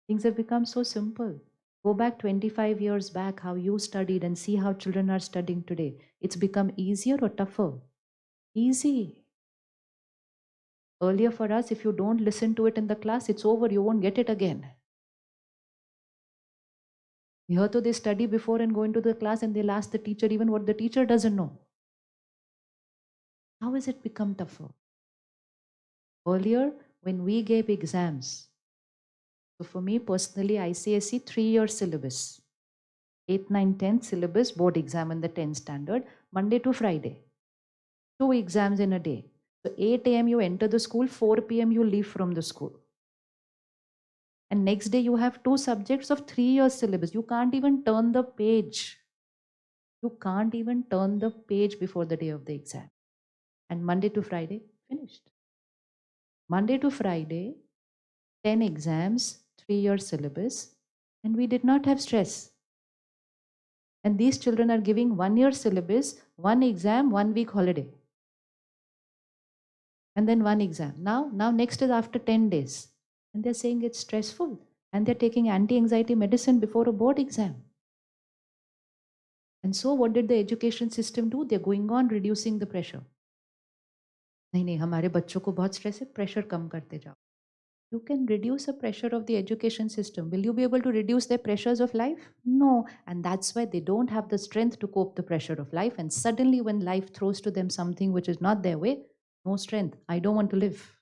Things have become so simple. Go back 25 years back, how you studied, and see how children are studying today. It's become easier or tougher? Easy. Earlier for us, if you don't listen to it in the class, it's over. You won't get it again. Here, though, they study before and go into the class and they'll ask the teacher even what the teacher doesn't know. How has it become tougher? Earlier, when we gave exams, so for me personally, ICSE 3-year syllabus, 8th, 9th, 10th syllabus, board exam in the 10th standard, Monday to Friday. 2 exams in a day. So 8 a.m. you enter the school, 4 p.m. you leave from the school. And next day you have 2 subjects of 3-year syllabus. You can't even turn the page. You can't even turn the page before the day of the exam. And Monday to Friday, finished. Monday to Friday, 10 exams, 3-year syllabus, and we did not have stress. And these children are giving 1-year syllabus, 1 exam, 1 week holiday. And then 1 exam. Now next is after 10 days. And they're saying it's stressful. And they're taking anti-anxiety medicine before a board exam. And so what did the education system do? They're going on reducing the pressure. नहीं हमारे बच्चों को बहुत stress है, pressure कम करते जाओ. You can reduce the pressure of the education system. Will you be able to reduce their pressures of life? No. And that's why they don't have the strength to cope the pressure of life. And suddenly when life throws to them something which is not their way, no strength. I don't want to live.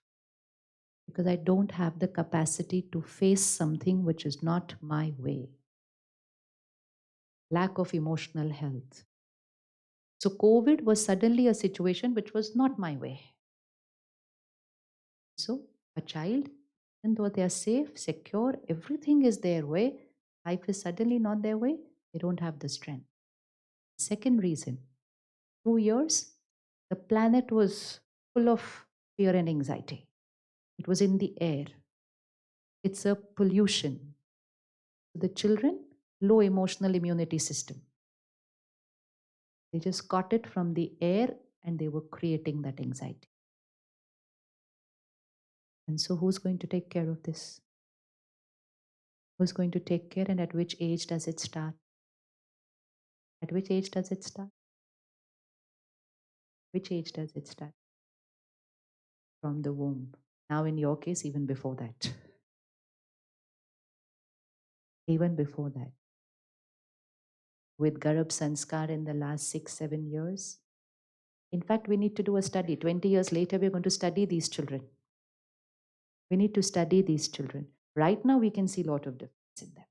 Because I don't have the capacity to face something which is not my way. Lack of emotional health. So COVID was suddenly a situation which was not my way. So a child, even though they are safe, secure, everything is their way, life is suddenly not their way, they don't have the strength. Second reason, 2 years, the planet was full of fear and anxiety. It was in the air. It's a pollution. The children, low emotional immunity system. They just got it from the air and they were creating that anxiety. And so who's going to take care of this? Who's going to take care, and at which age does it start? At which age does it start? Which age does it start? From the womb. Now in your case, even before that. Even before that. With Garab Sanskar in the last 6-7 years. In fact, we need to do a study. 20 years later, we're going to study these children. We need to study these children. Right now, we can see a lot of difference in them.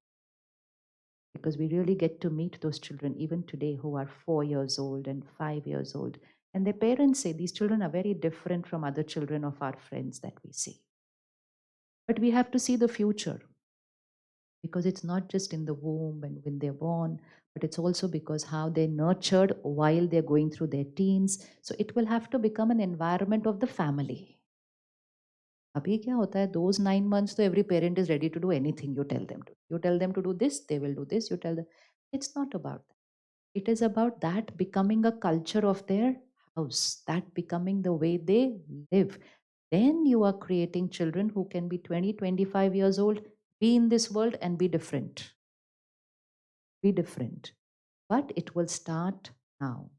Because we really get to meet those children even today who are 4 years old and 5 years old. And their parents say these children are very different from other children of our friends that we see. But we have to see the future. Because it's not just in the womb and when they're born, but it's also because how they're nurtured while they're going through their teens. So it will have to become an environment of the family. अभी क्या होता है, those 9 months तो every parent is ready to do anything you tell them to. You tell them to do this, they will do this. You tell them. It's not about that. It is about that becoming a culture of their house, that becoming the way they live. Then you are creating children who can be 20, 25 years old, be in this world and be different. Be different. But it will start now.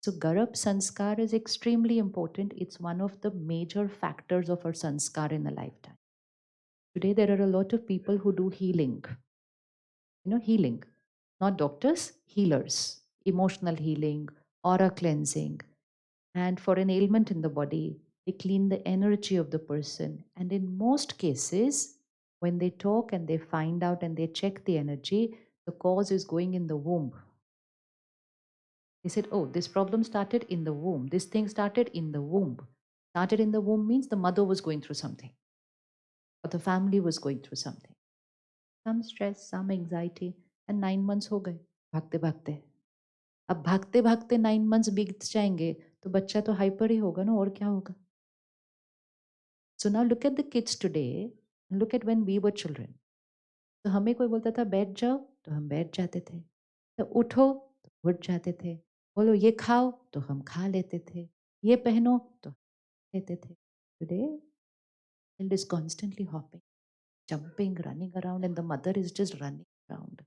So Garab Sanskar is extremely important. It's one of the major factors of our sanskar in a lifetime. Today there are a lot of people who do healing. Healing. Not doctors, healers. Emotional healing, aura cleansing. And for an ailment in the body, they clean the energy of the person. And in most cases, when they talk and they find out and they check the energy, the cause is going in the womb. They said, oh, this problem started in the womb. This thing started in the womb. Started in the womb means the mother was going through something, or the family was going through something. Some stress, some anxiety, and 9 months हो गए भागते भागते. अब भागते भागते 9 months बीत जाएंगे तो बच्चा तो हाइपर ही होगा ना, और क्या होगा. So now look at the kids today and look at when we were children. तो हमें कोई बोलता था बैठ जाओ तो हम बैठ जाते थे, तो उठो तो उठ जाते थे, बोलो ये खाओ तो हम खा लेते थे, ये पहनो तो लेते थे. Today, child is constantly hopping, jumping, running around, and the mother is just running around.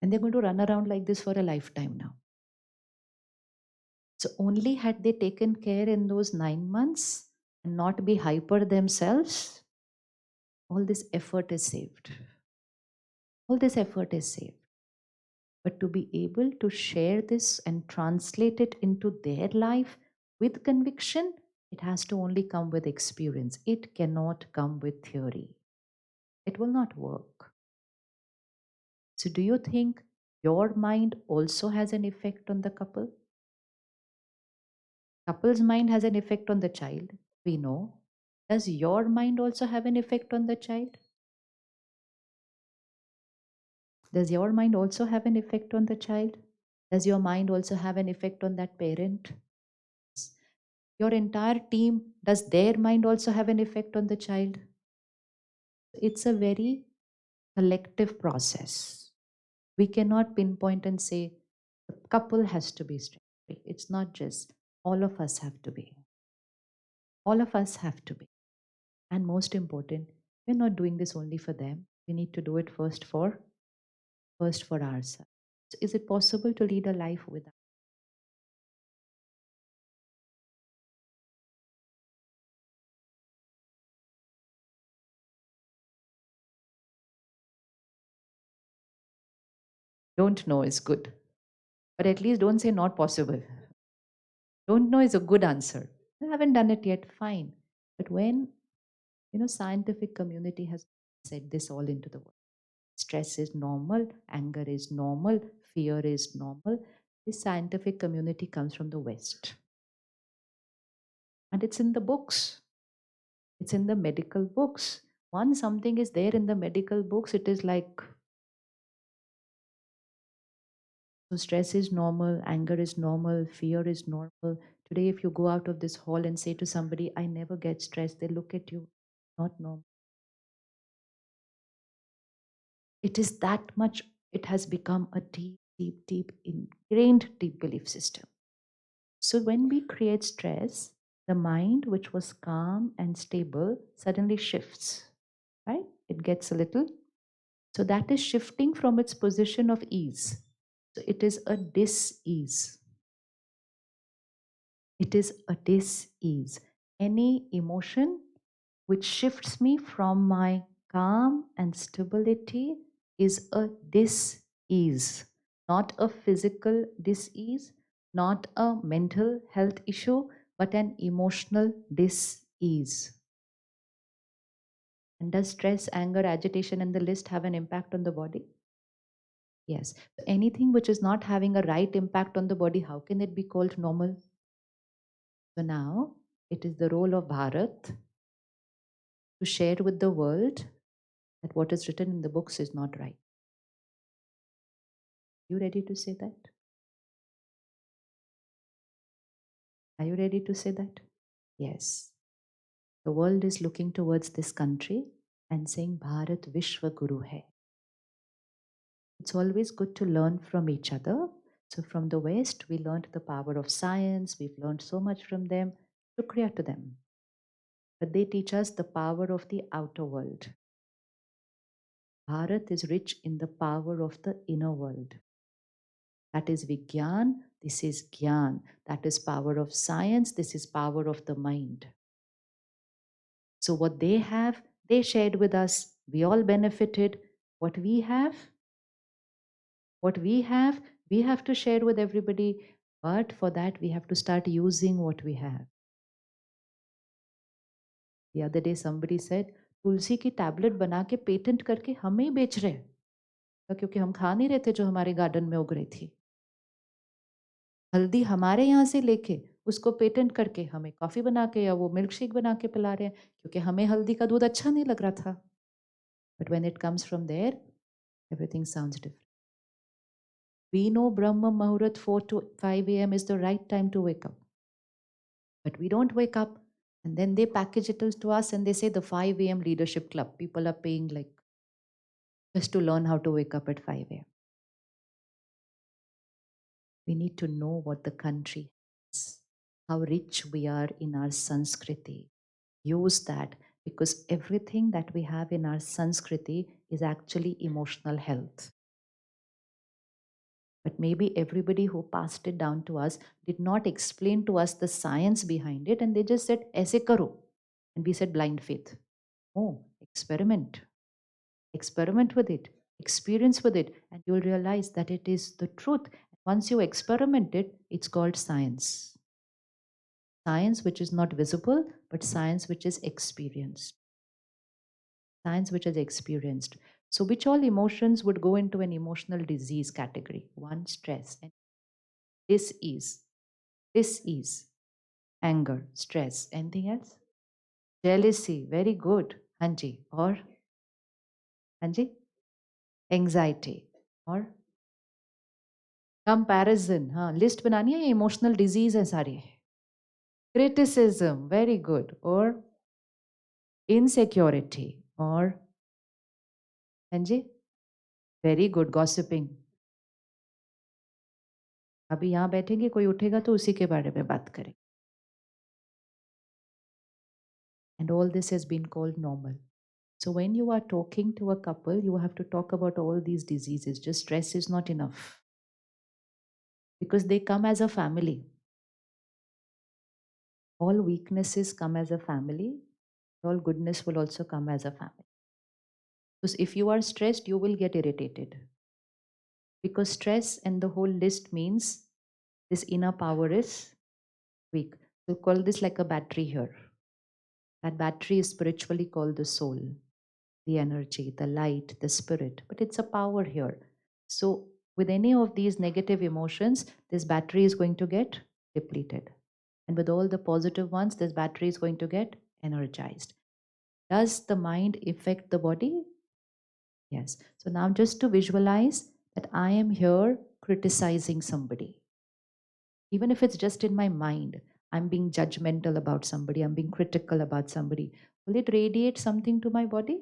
And they're going to run around like this for a lifetime now. So only had they taken care in those 9 months and not be hyper themselves, all this effort is saved. All this effort is saved. But to be able to share this and translate it into their life with conviction, it has to only come with experience. It cannot come with theory. It will not work. So, do you think your mind also has an effect on the couple? Couple's mind has an effect on the child, we know. Does your mind also have an effect on the child? Does your mind also have an effect on the child? Does your mind also have an effect on that parent? Your entire team, does their mind also have an effect on the child? It's a very collective process. We cannot pinpoint and say the couple has to be stress free. It's not just all of us have to be. All of us have to be. And most important, we're not doing this only for them. We need to do it first for ourselves. So is it possible to lead a life without? Don't know is good. But at least don't say not possible. Don't know is a good answer. I haven't done it yet, fine. But when, scientific community has said this all into the world. Stress is normal, anger is normal, fear is normal. This scientific community comes from the West. And it's in the books. It's in the medical books. Once something is there in the medical books, it is like, so stress is normal, anger is normal, fear is normal. Today, if you go out of this hall and say to somebody, I never get stressed, they look at you, not normal. It is that much, it has become a deep, ingrained, deep belief system. So when we create stress, the mind, which was calm and stable, suddenly shifts, right? It gets a little. So that is shifting from its position of ease. So it is a dis-ease. It is a dis-ease. Any emotion which shifts me from my calm and stability is a dis-ease, not a physical dis-ease, not a mental health issue, but an emotional dis-ease. And does stress, anger, agitation, and the list have an impact on the body? Yes. Anything which is not having a right impact on the body, how can it be called normal? So now it is the role of Bharat to share with the world that what is written in the books is not right. You ready to say that? Are you ready to say that? Yes. The world is looking towards this country and saying Bharat Vishwa Guru hai. It's always good to learn from each other. So from the West, we learned the power of science. We've learned so much from them. Shukriya to them. But they teach us the power of the outer world. Bharat is rich in the power of the inner world. That is Vigyan, this is Gyan. That is power of science, this is power of the mind. So what they have, they shared with us. We all benefited. What we have, we have to share with everybody. But for that, we have to start using what we have. The other day, somebody said, तुलसी की tablet बना के patent करके हमें ही बेच रहे हैं, क्योंकि हम खा नहीं रहे थे जो हमारे गार्डन में उग रही थी. हल्दी हमारे यहाँ से लेके उसको पेटेंट करके हमें कॉफी बना के या वो मिल्क शेक बना के पिला रहे हैं, क्योंकि हमें हल्दी का दूध अच्छा नहीं लग रहा था. But when it comes from there, everything sounds different. We know Brahma Muhurat 4 to 5 a.m. is the right time to wake up. But we don't wake up. And then they package it to us and they say the 5 a.m. leadership club. People are paying like just to learn how to wake up at 5 a.m. We need to know what the country has, how rich we are in our Sanskriti. Use that, because everything that we have in our Sanskriti is actually emotional health. But maybe everybody who passed it down to us did not explain to us the science behind it, and they just said, "Aise karo." And we said, blind faith. Oh, experiment. Experiment with it, experience with it, and you'll realize that it is the truth. Once you experiment it, it's called science. Science which is not visible, but science which is experienced. Science which is experienced. So which all emotions would go into an emotional disease category? One, stress. And this is anger, stress. Anything else? Jealousy. Very good. Hanji. Or? Hanji? Anxiety. Or? Comparison. हाँ, list बनानी है, emotional disease है सारी. Criticism. Very good. Or? Insecurity. Or? Hanji? Very good. Gossiping. अभी यहाँ बैठेंगे, कोई उठेगा तो उसी के बारे में बात करें. And all this has been called normal. So when you are talking to a couple, you have to talk about all these diseases. Just stress is not enough, because they come as a family. All weaknesses come as a family. All goodness will also come as a family. Because if you are stressed, you will get irritated. Because stress and the whole list means this inner power is weak. So call this like a battery here. That battery is spiritually called the soul, the energy, the light, the spirit. But it's a power here. So with any of these negative emotions, this battery is going to get depleted. And with all the positive ones, this battery is going to get energized. Does the mind affect the body? Yes. So now just to visualize that I am here criticizing somebody. Even if it's just in my mind, I'm being judgmental about somebody, I'm being critical about somebody. Will it radiate something to my body?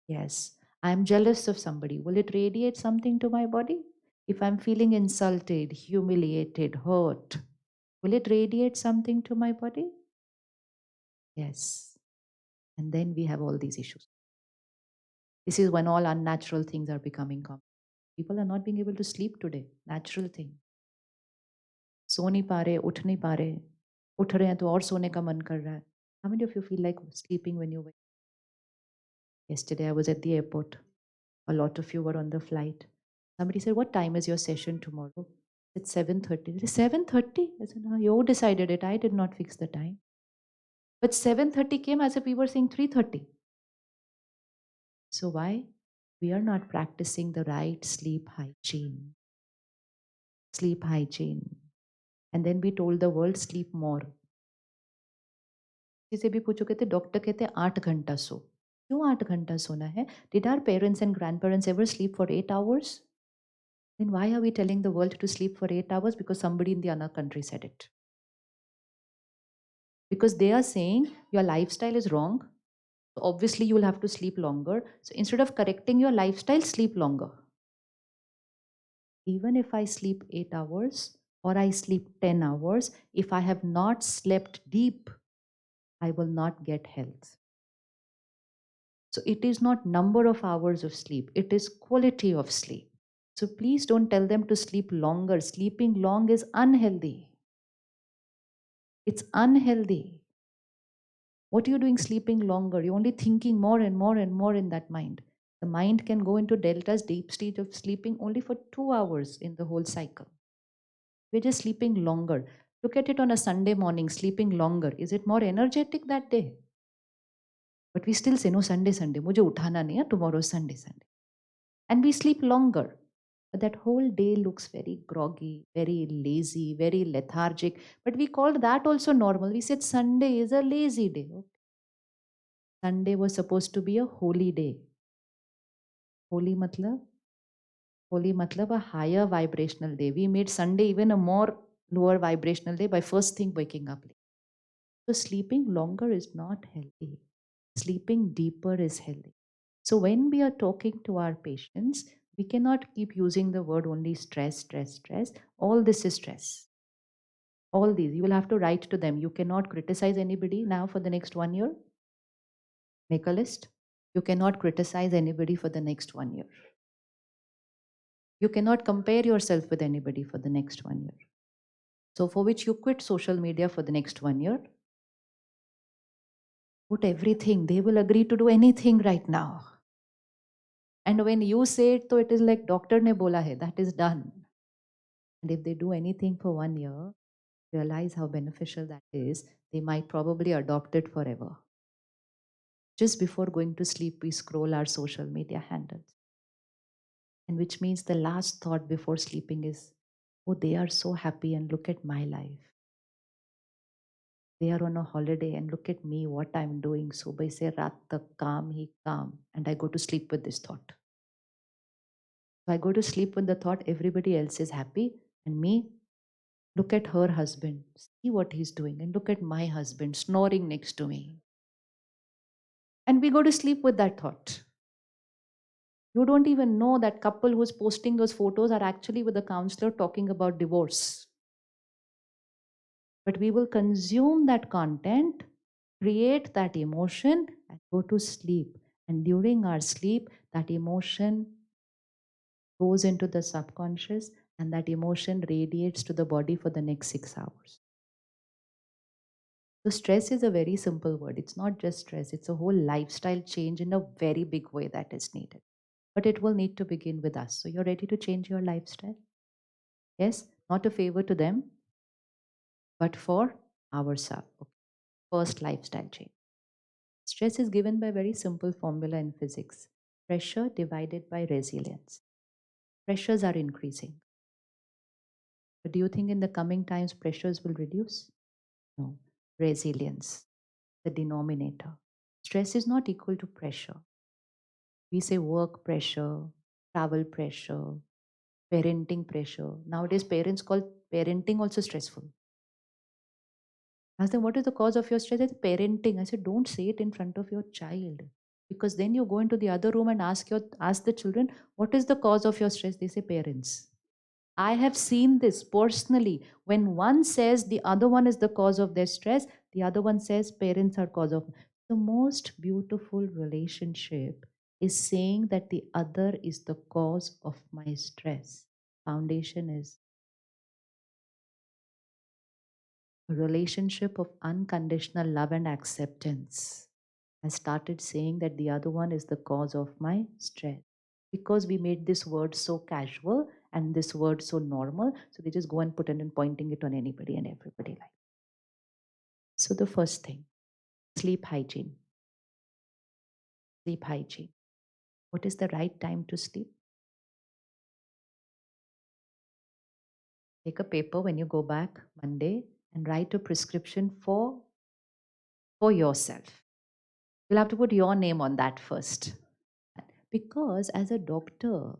Yes. I'm jealous of somebody. Will it radiate something to my body? If I'm feeling insulted, humiliated, hurt, will it radiate something to my body? Yes. And then we have all these issues. This is when all unnatural things are becoming common. People are not being able to sleep today. Natural thing. सो नहीं पा रहे, उठ नहीं पा रहे, उठ रहे हैं तो और सोने का मन कर रहा है. How many of you feel like sleeping when you wake? Yesterday I was at the airport. A lot of you were on the flight. Somebody said, "What time is your session tomorrow?" It's 7:30. 7:30? I said, "No, you decided it. I did not fix the time." But 7:30 came as if we were saying 3:30. So why? We are not practicing the right sleep hygiene. Sleep hygiene. And then we told the world, sleep more. किसी से भी पूछो, कहते doctor कहते 8 घंटा सो. क्यों 8 घंटा सोना है? Did our parents and grandparents ever sleep for 8 hours? Then why are we telling the world to sleep for 8 hours? Because somebody in the other country said it. because they are saying your lifestyle is wrong. So obviously, you will have to sleep longer. So instead of correcting your lifestyle, sleep longer. Even if I sleep 8 hours or I sleep 10 hours, if I have not slept deep, I will not get health. So it is not number of hours of sleep, it is quality of sleep. So please don't tell them to sleep longer. Sleeping long is unhealthy. It's unhealthy. What are you doing sleeping longer? You're only thinking more and more and more in that mind. The mind can go into delta's deep state of sleeping only for 2 hours in the whole cycle. We're just sleeping longer. Look at it on a Sunday morning, sleeping longer. Is it more energetic that day? But we still say, no, Sunday, Sunday. Mujhe uthana nahi hai, tomorrow Sunday, Sunday. And we sleep longer. But that whole day looks very groggy, very lazy, very lethargic. But we called that also normal. We said Sunday is a lazy day. Okay. Sunday was supposed to be a holy day. Holy matlab? Holy matlab a higher vibrational day. We made Sunday even a more lower vibrational day by first thing waking up late. So sleeping longer is not healthy. Sleeping deeper is healthy. So when we are talking to our patients, we cannot keep using the word only stress, stress, stress. All this is stress. All these, you will have to write to them. You cannot criticize anybody now for the next 1 year. Make a list. You cannot criticize anybody for the next 1 year. You cannot compare yourself with anybody for the next 1 year. So for which you quit social media for the next 1 year. Put everything. They will agree to do anything right now. And when you say it, so it is like doctor ne bola hai, that is done. And if they do anything for 1 year, realize how beneficial that is, they might probably adopt it forever. Just before going to sleep, we scroll our social media handles. And which means the last thought before sleeping is, oh, they are so happy and look at my life. They are on a holiday and look at me, what I'm doing. Subah se raat tak kaam hi kaam. And I go to sleep with this thought. So I go to sleep with the thought everybody else is happy and me, look at her husband, see what he's doing, and look at my husband snoring next to me. And we go to sleep with that thought. You don't even know that couple who's posting those photos are actually with a counselor talking about divorce. But we will consume that content, create that emotion, and go to sleep. And during our sleep, that emotion goes into the subconscious, and that emotion radiates to the body for the next 6 hours. So, stress is a very simple word. It's not just stress, it's a whole lifestyle change in a very big way that is needed. But it will need to begin with us. So, you're ready to change your lifestyle? Yes, not a favor to them, but for ourselves. Okay. First lifestyle change. Stress is given by a very simple formula in physics: pressure divided by resilience. Pressures are increasing. But do you think in the coming times pressures will reduce? No. Resilience, the denominator. Stress is not equal to pressure. We say work pressure, travel pressure, parenting pressure. Nowadays, parents call parenting also stressful. I asked them, what is the cause of your stress? It's parenting. I said, don't say it in front of your child. Because then you go into the other room and ask the children, what is the cause of your stress? They say parents. I have seen this personally. When one says the other one is the cause of their stress, the other one says parents are cause of. The most beautiful relationship is saying that the other is the cause of my stress. Foundation is a relationship of unconditional love and acceptance. I started saying that the other one is the cause of my stress. Because we made this word so casual and this word so normal, so they just go and put it and pointing it on anybody and everybody like. So the first thing, sleep hygiene. Sleep hygiene. What is the right time to sleep? Take a paper when you go back Monday and write a prescription for yourself. You'll have to put your name on that first. Because as a doctor,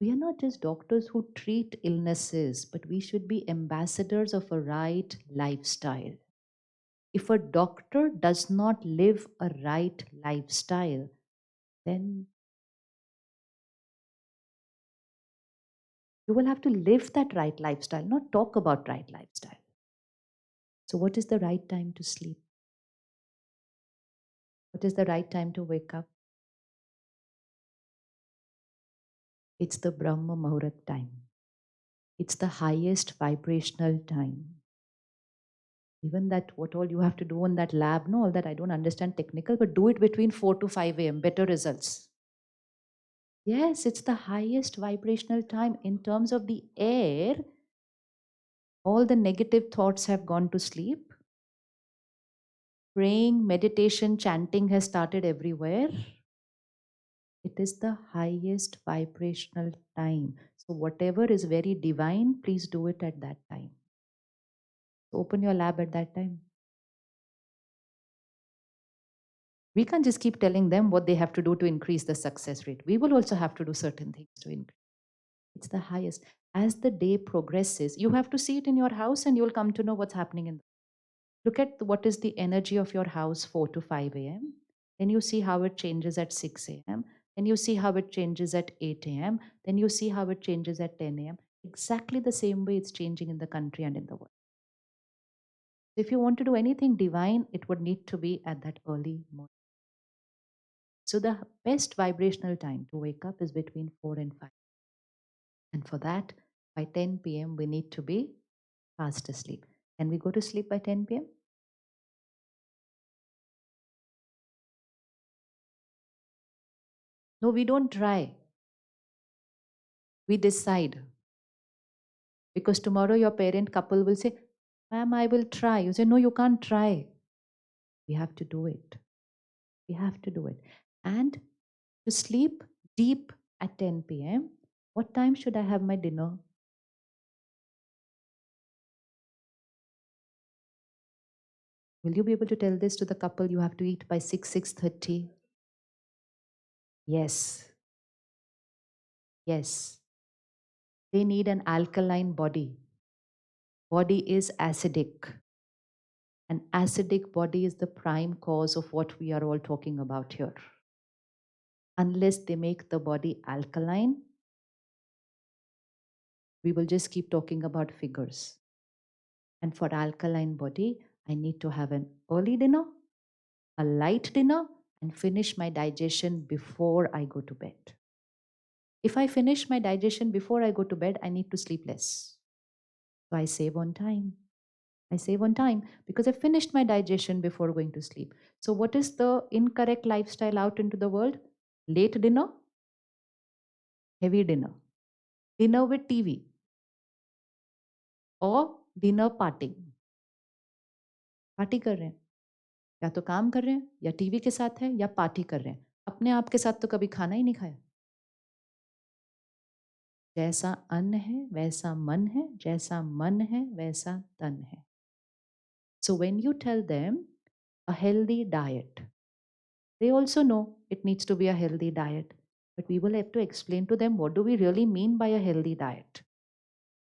we are not just doctors who treat illnesses, but we should be ambassadors of a right lifestyle. If a doctor does not live a right lifestyle, then you will have to live that right lifestyle, not talk about right lifestyle. So, what is the right time to sleep? What is the right time to wake up? It's the Brahma Muhurat time. It's the highest vibrational time. Even that, what all you have to do in that lab, no, all that I don't understand technical, but do it between 4 to 5 a.m., better results. Yes, it's the highest vibrational time in terms of the air. All the negative thoughts have gone to sleep. Praying, meditation, chanting has started everywhere. It is the highest vibrational time. So, whatever is very divine, please do it at that time. Open your lab at that time. We can't just keep telling them what they have to do to increase the success rate. We will also have to do certain things to increase. It's the highest. As the day progresses, you have to see it in your house and you'll come to know what's happening in. Look at what is the energy of your house 4 to 5 a.m. Then you see how it changes at 6 a.m. Then you see how it changes at 8 a.m. Then you see how it changes at 10 a.m. Exactly the same way it's changing in the country and in the world. If you want to do anything divine, it would need to be at that early morning. So the best vibrational time to wake up is between 4 and 5. And for that, by 10 p.m., we need to be fast asleep. Can we go to sleep by 10 p.m.? No, we don't try. We decide. Because tomorrow your parent couple will say, ma'am, I will try. You say, no, you can't try. We have to do it. We have to do it. And to sleep deep at 10 p.m., what time should I have my dinner? Will you be able to tell this to the couple? You have to eat by 6:30. Yes. Yes. They need an alkaline body. Body is acidic. An acidic body is the prime cause of what we are all talking about here. Unless they make the body alkaline, we will just keep talking about figures. And for alkaline body, I need to have an early dinner, a light dinner, and finish my digestion before I go to bed. If I finish my digestion before I go to bed, I need to sleep less. So I save on time. I save on time because I finished my digestion before going to sleep. So what is the incorrect lifestyle out into the world? Late dinner, heavy dinner, dinner with TV, or dinner partying. Party कर रहे हैं, या तो काम कर रहे हैं, या टीवी के साथ है, या पार्टी कर रहे हैं. अपने आप के साथ तो कभी खाना ही नहीं खाया. जैसा अन्न है वैसा मन है, जैसा मन है वैसा तन है. So when you tell them a healthy diet, they also know it needs to be a healthy diet. But we will have to explain to them what do we really mean by a healthy diet.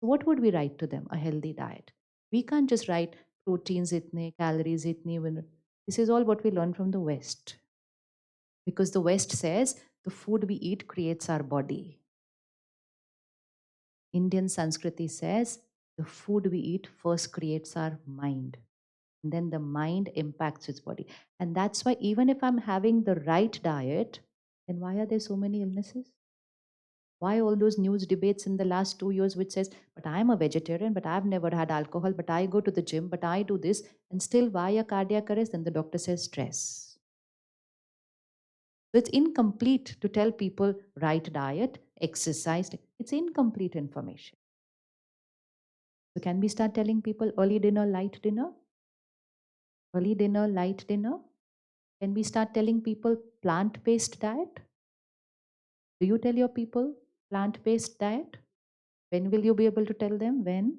What would we write to them? A healthy diet. We can't just write proteins itne, calories itne. This is all what we learn from the West. Because the West says the food we eat creates our body. Indian Sanskriti says the food we eat first creates our mind. And then the mind impacts its body. And that's why even if I'm having the right diet, then why are there so many illnesses? Why all those news debates in the last 2 years which says, but I'm a vegetarian, but I've never had alcohol, but I go to the gym, but I do this, and still why a cardiac arrest? Then the doctor says stress. So it's incomplete to tell people right diet, exercise. It's incomplete information. So can we start telling people early dinner, light dinner? Early dinner, light dinner? Can we start telling people plant-based diet? Do you tell your people plant-based diet? When will you be able to tell them? When?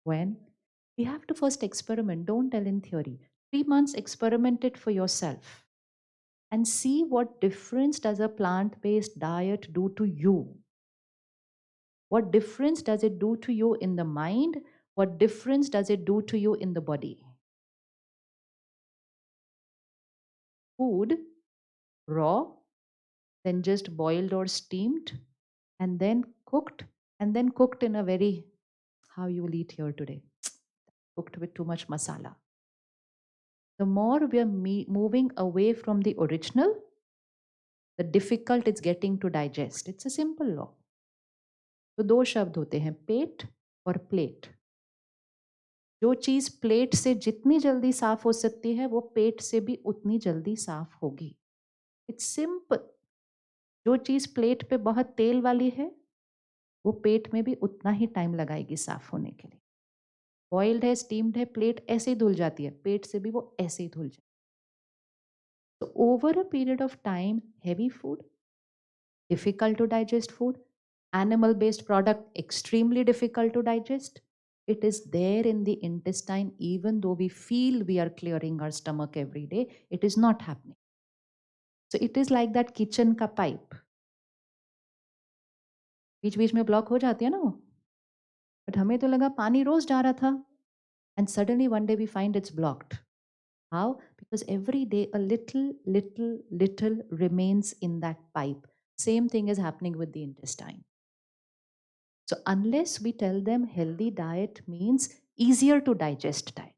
When? We have to first experiment. Don't tell in theory. 3 months, experiment it for yourself and see what difference does a plant-based diet do to you. What difference does it do to you in the mind? What difference does it do to you in the body? Food, raw, then just boiled or steamed, and then cooked in a very, how you will eat here today, cooked with too much masala. The more we are moving away from the original, the difficult it's getting to digest. It's a simple law. तो दो शब्द होते हैं, पेट और plate. जो चीज plate से जितनी जल्दी साफ हो सकती है वो पेट से भी उतनी जल्दी साफ होगी. It's simple. जो चीज प्लेट पे बहुत तेल वाली है वो पेट में भी उतना ही टाइम लगाएगी साफ होने के लिए. बॉइल्ड है, स्टीम्ड है, प्लेट ऐसे ही धुल जाती है, पेट से भी वो ऐसे ही धुल जाती है. तो over a period of time, heavy food, difficult to digest food, animal based product extremely difficult to digest. It is there in the intestine. Even though we feel we are clearing our stomach every day, it is not happening. So it is like that kitchen ka pipe. बीच बीच में block हो जाती है ना वो, but हमें तो लगा पानी रोज जा रहा था, and suddenly one day we find it's blocked. How? Because every day a little remains in that pipe. Same thing is happening with the intestine. So unless we tell them healthy diet means easier to digest diet,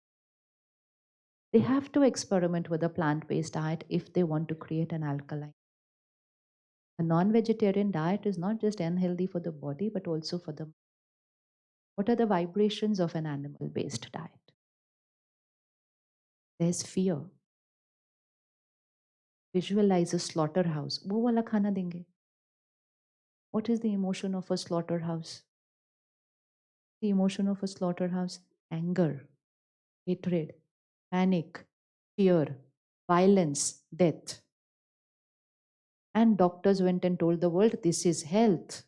they have to experiment with a plant-based diet if they want to create an alkaline. A non-vegetarian diet is not just unhealthy for the body, but also for the. What are the vibrations of an animal-based diet? There's fear. Visualize a slaughterhouse. वो वाला खाना देंगे. What is the emotion of a slaughterhouse? The emotion of a slaughterhouse: anger, hatred, panic, fear, violence, death. And doctors went and told the world, this is health.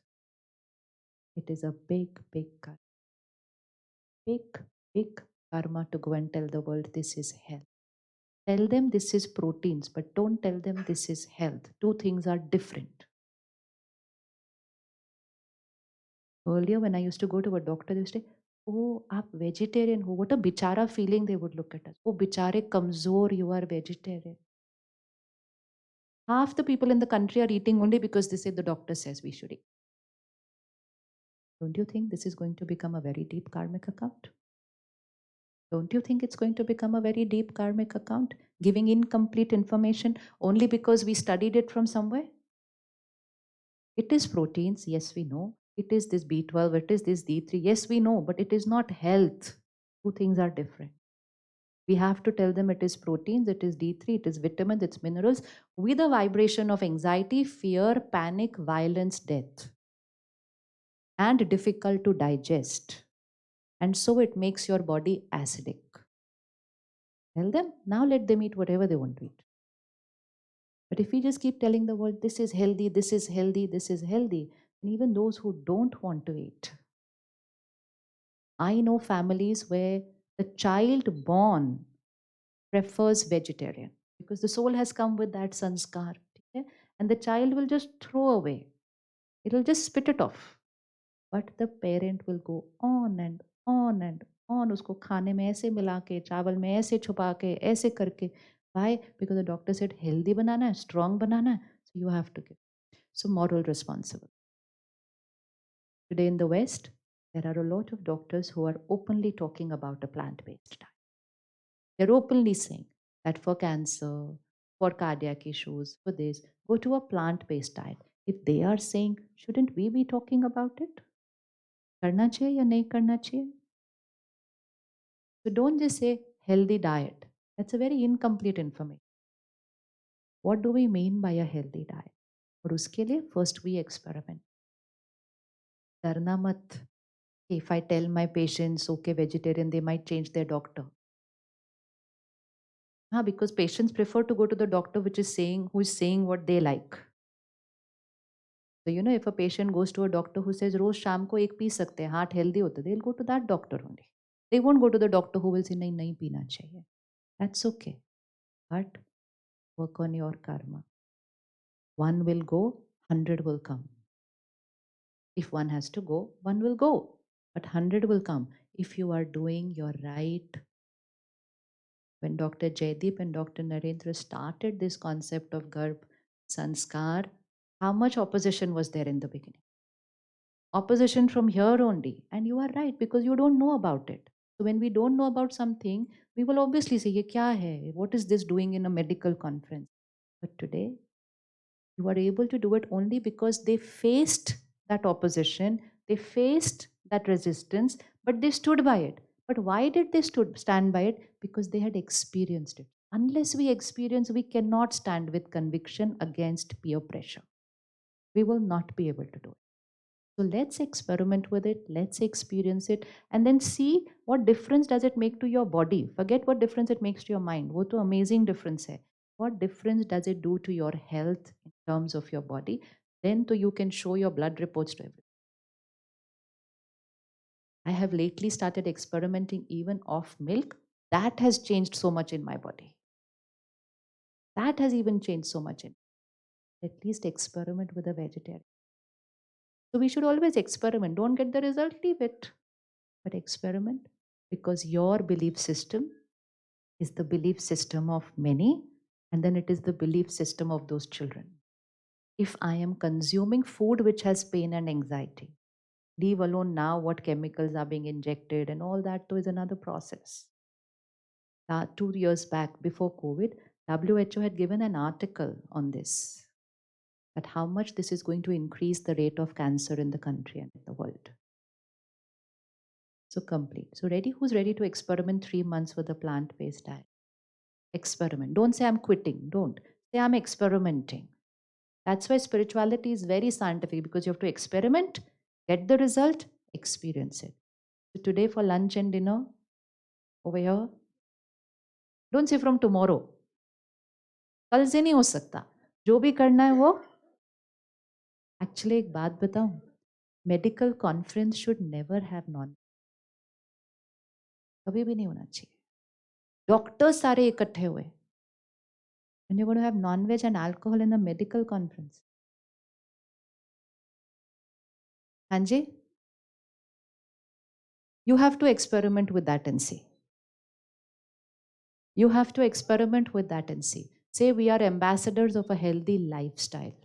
It is a big karma. Big karma to go and tell the world this is health. Tell them this is proteins, but don't tell them this is health. Two things are different. Earlier, when I used to go to a doctor, they used to say, oh, aap vegetarian ho. What a bichara feeling they would look at us. Oh, bichare kamzor, you are vegetarian. Half the people in the country are eating only because they say the doctor says we should eat. Don't you think this is going to become a very deep karmic account? Don't you think it's going to become a very deep karmic account? Giving incomplete information only because we studied it from somewhere? It is proteins, yes, we know. It is this B12, it is this D3, yes, we know, but it is not health. Two things are different. We have to tell them it is proteins, it is D3, it is vitamins, it's minerals, with a vibration of anxiety, fear, panic, violence, death, and difficult to digest. And so it makes your body acidic. Tell them, now let them eat whatever they want to eat. But if we just keep telling the world, this is healthy, this is healthy, this is healthy, and even those who don't want to eat. I know families where the child born prefers vegetarian because the soul has come with that sanskar. Okay? And the child will just throw away. It will just spit it off. But the parent will go on and on and on. उसको खाने में ऐसे मिला के, चावल में ऐसे छुपा के, ऐसे करके. Why? Because the doctor said healthy banana hai, strong banana hai, so you have to give. So moral responsibility. Today in the West, there are a lot of doctors who are openly talking about a plant-based diet. They're openly saying that for cancer, for cardiac issues, for this, go to a plant-based diet. If they are saying, shouldn't we be talking about it? करना चाहिए या नहीं करना चाहिए? So don't just say healthy diet. That's a very incomplete information. What do we mean by a healthy diet? और उसके लिए first we experiment. डरना मत. If I tell my patients, okay, vegetarian, they might change their doctor. Because patients prefer to go to the doctor who is saying what they like. So, if a patient goes to a doctor who says, रोज शाम को एक P सकते हैं, heart healthy होता है, they'll go to that doctor only. They won't go to the doctor who will say, नहीं पीना चाहिए. That's okay. But work on your karma. One will go, 100 will come. If one has to go, one will go, but 100 will come. if you are doing your right. When Dr. Jaideep and Dr. Narendra started this concept of Garbh Sanskar, how much opposition was there in the beginning? Opposition from here only. And you are right, because you don't know about it. So when we don't know about something, we will obviously say, Ye kya hai? What is this doing in a medical conference? But today, you are able to do it only because they faced that opposition, they faced that resistance, but they stood by it. But why did they stand by it? Because they had experienced it. Unless we experience, we cannot stand with conviction against peer pressure. We will not be able to do it. So let's experiment with it, let's experience it, and then see what difference does it make to your body. Forget what difference it makes to your mind. Wo to amazing difference hai. What difference does it do to your health in terms of your body? Then you can show your blood reports to everyone. I have lately started experimenting even off milk. That has changed so much in my body. That has even changed so much in. At least experiment with a vegetarian. So we should always experiment. Don't get the result, leave it. But experiment, because your belief system is the belief system of many, and then it is the belief system of those children. If I am consuming food which has pain and anxiety, leave alone now what chemicals are being injected and all that too is another process. 2 years back, before COVID, WHO had given an article on this, that how much this is going to increase the rate of cancer in the country and in the world. So complete. So ready? Who's ready to experiment 3 months with a plant-based diet? Experiment. Don't say I'm quitting. Don't. Say I'm experimenting. That's why spirituality is very scientific, because you have to experiment, get the result, experience it. So today for lunch and dinner, over here, don't say from tomorrow. कल से नहीं हो सकता. जो भी करना है वो. Actually एक बात बताऊं, medical conference should never have non. कभी भी नहीं होना चाहिए. Doctors सारे इकट्ठे हुए. And you're going to have non-veg and alcohol in a medical conference. Hanji? You have to experiment with that and see. You have to experiment with that and see. Say we are ambassadors of a healthy lifestyle.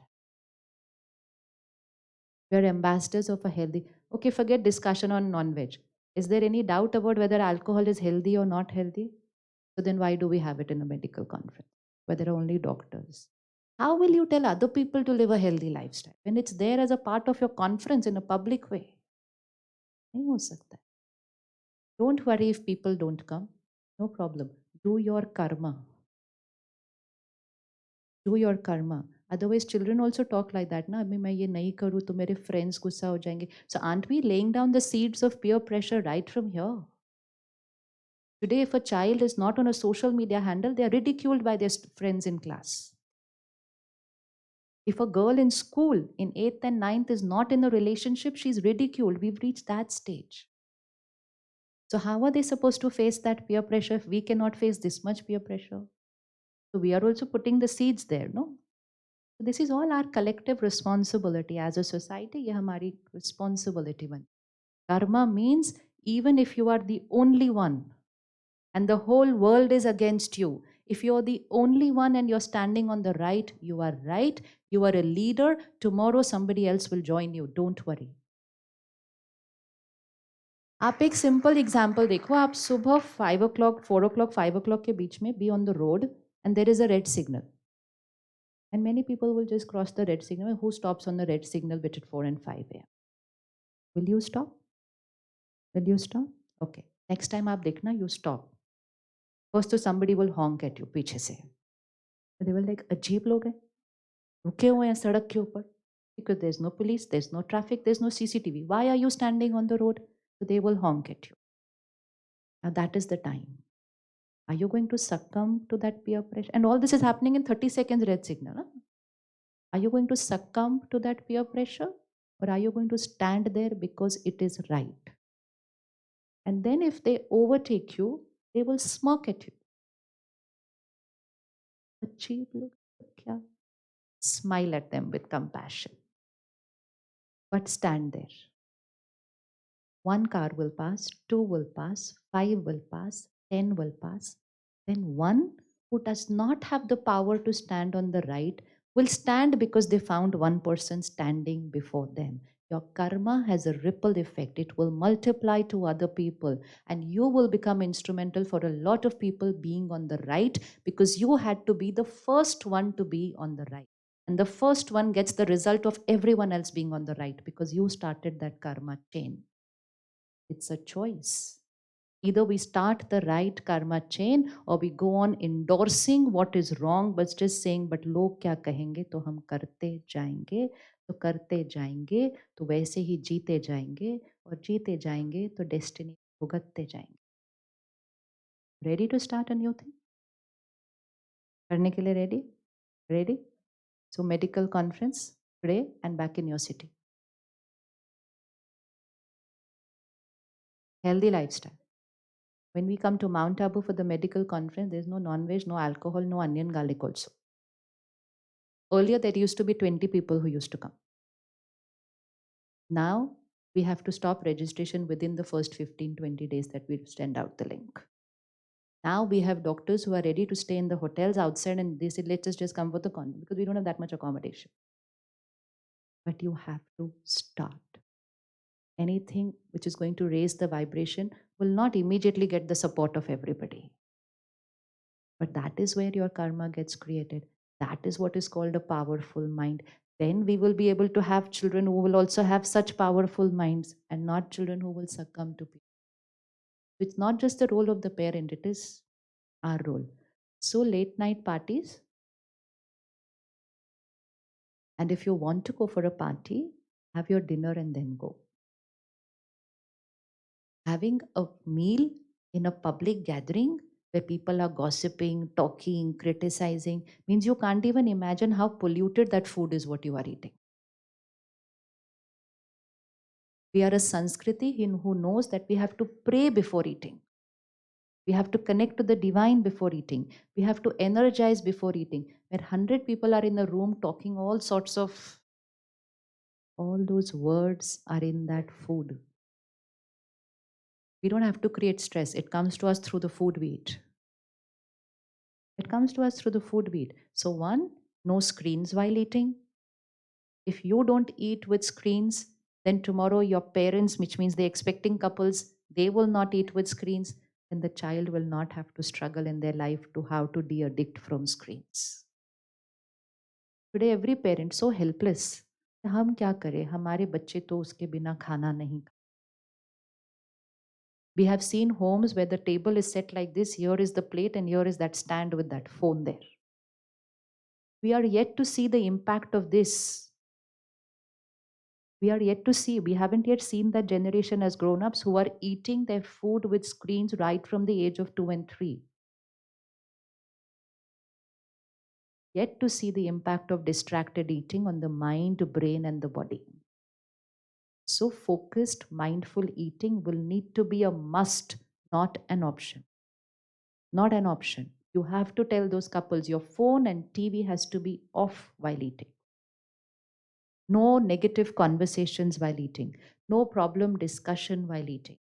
We are ambassadors of a healthy. Okay, forget discussion on non-veg. Is there any doubt about whether alcohol is healthy or not healthy? So then why do we have it in a medical conference where there are only doctors? How will you tell other people to live a healthy lifestyle when it's there as a part of your conference in a public way? नहीं हो सकता. Don't worry if people don't come. No problem. Do your karma. Do your karma. Otherwise, children also talk like that. Na, मैं ये नहीं करूँ तो मेरे friends गुस्सा हो जाएंगे. So aren't we laying down the seeds of peer pressure right from here? Today, if a child is not on a social media handle, they are ridiculed by their friends in class. If a girl in school in 8th and 9th is not in a relationship, she's ridiculed. We've reached that stage. So how are they supposed to face that peer pressure if we cannot face this much peer pressure? So we are also putting the seeds there, no? So this is all our collective responsibility as a society. ये हमारी responsibility बन. Karma means even if you are the only one and the whole world is against you, if you're the only one and you're standing on the right, you are right. You are a leader. Tomorrow somebody else will join you. Don't worry. आप एक simple example देखो. आप सुबह 5 o'clock, 4 o'clock, 5 o'clock के बीच में be on the road and there is a red signal. And many people will just cross the red signal. Who stops on the red signal between 4 and 5 a.m.? Will you stop? Will you stop? Okay. Next time आप देखना, you stop. First, somebody will honk at you पीछे से. They will like, अजीब लोग हैं, रुके हुए हैं सड़क के ऊपर. Because there's no police, there's no traffic, there's no CCTV. Why are you standing on the road? So they will honk at you. Now that is the time. Are you going to succumb to that peer pressure? And all this is happening in 30 seconds red signal. Huh? Are you going to succumb to that peer pressure? Or are you going to stand there because it is right? And then if they overtake you, they will smirk at you. Achieve look, kya? Smile at them with compassion. But stand there. One car will pass, two will pass, five will pass, 10 will pass. Then one who does not have the power to stand on the right will stand because they found one person standing before them. Your karma has a ripple effect. It will multiply to other people, and you will become instrumental for a lot of people being on the right because you had to be the first one to be on the right. And the first one gets the result of everyone else being on the right because you started that karma chain. It's a choice. Either we start the right karma chain or we go on endorsing what is wrong, but just saying, but log kya kahenge, to hum karte jayenge, to वैसे ही जीते जाएंगे और जीते जाएंगे तो destiny भुगतते जाएंगे. Ready to start a new thing? करने के लिए ready? Ready? So medical conference today and back in your city. Healthy lifestyle. When we come to Mount Abu for the medical conference, there's no non-veg, no alcohol, no onion, garlic also. Earlier, there used to be 20 people who used to come. Now, we have to stop registration within the first 15, 20 days that we send out the link. Now we have doctors who are ready to stay in the hotels outside and they say, let's just come for the conference because we don't have that much accommodation. But you have to start. Anything which is going to raise the vibration will not immediately get the support of everybody. But that is where your karma gets created. That is what is called a powerful mind. Then we will be able to have children who will also have such powerful minds and not children who will succumb to people. It's not just the role of the parent, it is our role. So late night parties, and if you want to go for a party, have your dinner and then go. Having a meal in a public gathering where people are gossiping, talking, criticizing, means you can't even imagine how polluted that food is what you are eating. We are a Sanskriti who knows that we have to pray before eating. We have to connect to the divine before eating. We have to energize before eating. Where 100 people are in the room talking all sorts of, all those words are in that food. We don't have to create stress. It comes to us through the food we eat. It comes to us through the food we eat. So one, no screens while eating. If you don't eat with screens, then tomorrow your parents, which means the expecting couples, they will not eat with screens. Then the child will not have to struggle in their life to how to de-addict from screens. Today every parent so helpless. हम क्या करें? हमारे बच्चे तो उसके बिना खाना नहीं. We have seen homes where the table is set like this. Here is the plate and here is that stand with that phone there. We are yet to see the impact of this. We are yet to see. We haven't yet seen that generation as grown-ups who are eating their food with screens right from the age of 2 and 3. Yet to see the impact of distracted eating on the mind, brain, and the body. So focused, mindful eating will need to be a must, not an option. Not an option. You have to tell those couples your phone and TV has to be off while eating. No negative conversations while eating. No problem discussion while eating.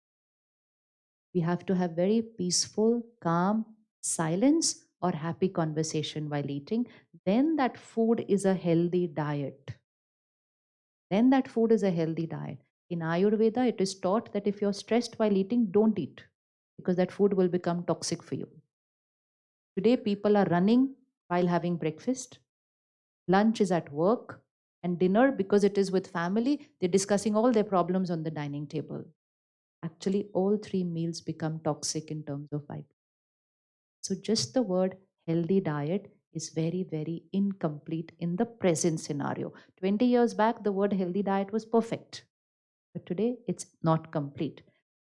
We have to have very peaceful, calm, silence or happy conversation while eating. Then that food is a healthy diet. Then that food is a healthy diet. In Ayurveda, it is taught that if you're stressed while eating, don't eat because that food will become toxic for you. Today, people are running while having breakfast. Lunch is at work. And dinner, because it is with family, they're discussing all their problems on the dining table. Actually, all 3 meals become toxic in terms of vibration. So just the word healthy diet is very, very incomplete in the present scenario. 20 years back, the word healthy diet was perfect. But today, it's not complete.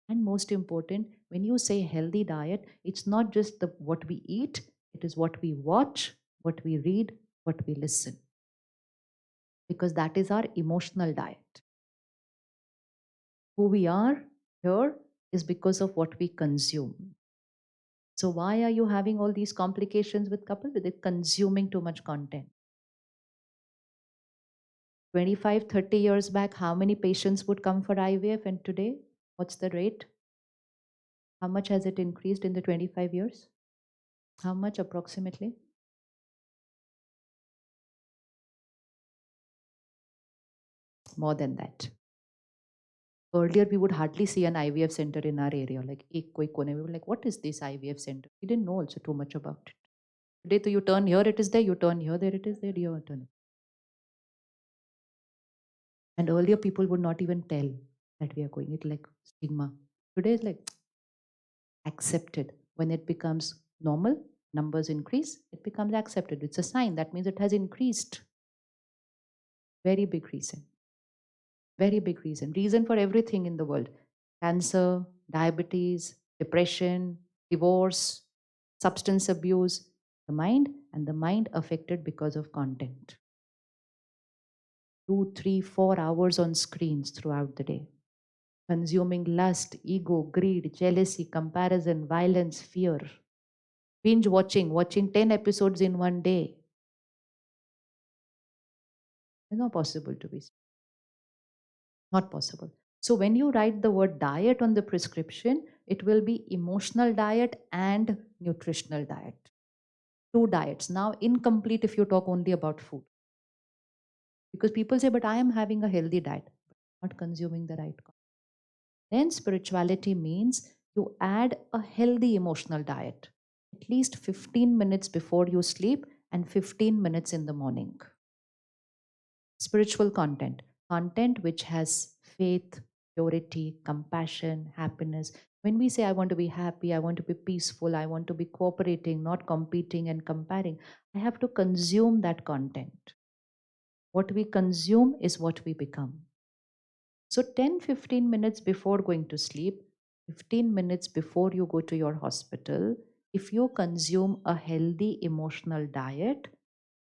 And most important, when you say healthy diet, it's not just what we eat, it is what we watch, what we read, what we listen. Because that is our emotional diet. Who we are here is because of what we consume. So why are you having all these complications with couples? With it consuming too much content. 25, 30 years back, how many patients would come for IVF and today? What's the rate? How much has it increased in the 25 years? How much approximately? More than that. Earlier, we would hardly see an IVF center in our area. Like, ek koi kone. We were like, what is this IVF center? We didn't know also too much about it. Today, so you turn here, it is there. You turn here, there it is there. You turn. And earlier, people would not even tell that we are going. It like stigma. Today, it's like accepted. When it becomes normal, numbers increase, it becomes accepted. It's a sign. That means it has increased. Very big reason. Very big reason. Reason for everything in the world. Cancer, diabetes, depression, divorce, substance abuse, the mind, and the mind affected because of content. 2, 3, 4 hours on screens throughout the day. Consuming lust, ego, greed, jealousy, comparison, violence, fear. Binge watching, watching 10 episodes in one day. It's not possible to be. Not possible. So when you write the word diet on the prescription, it will be emotional diet and nutritional diet. 2 diets. Now incomplete if you talk only about food. Because people say, but I am having a healthy diet, not consuming the right content. Then spirituality means you add a healthy emotional diet, at least 15 minutes before you sleep and 15 minutes in the morning. Spiritual content, content which has faith, purity, compassion, happiness. When we say, I want to be happy, I want to be peaceful, I want to be cooperating, not competing and comparing, I have to consume that content. What we consume is what we become. So 10-15 minutes before going to sleep, 15 minutes before you go to your hospital, if you consume a healthy emotional diet,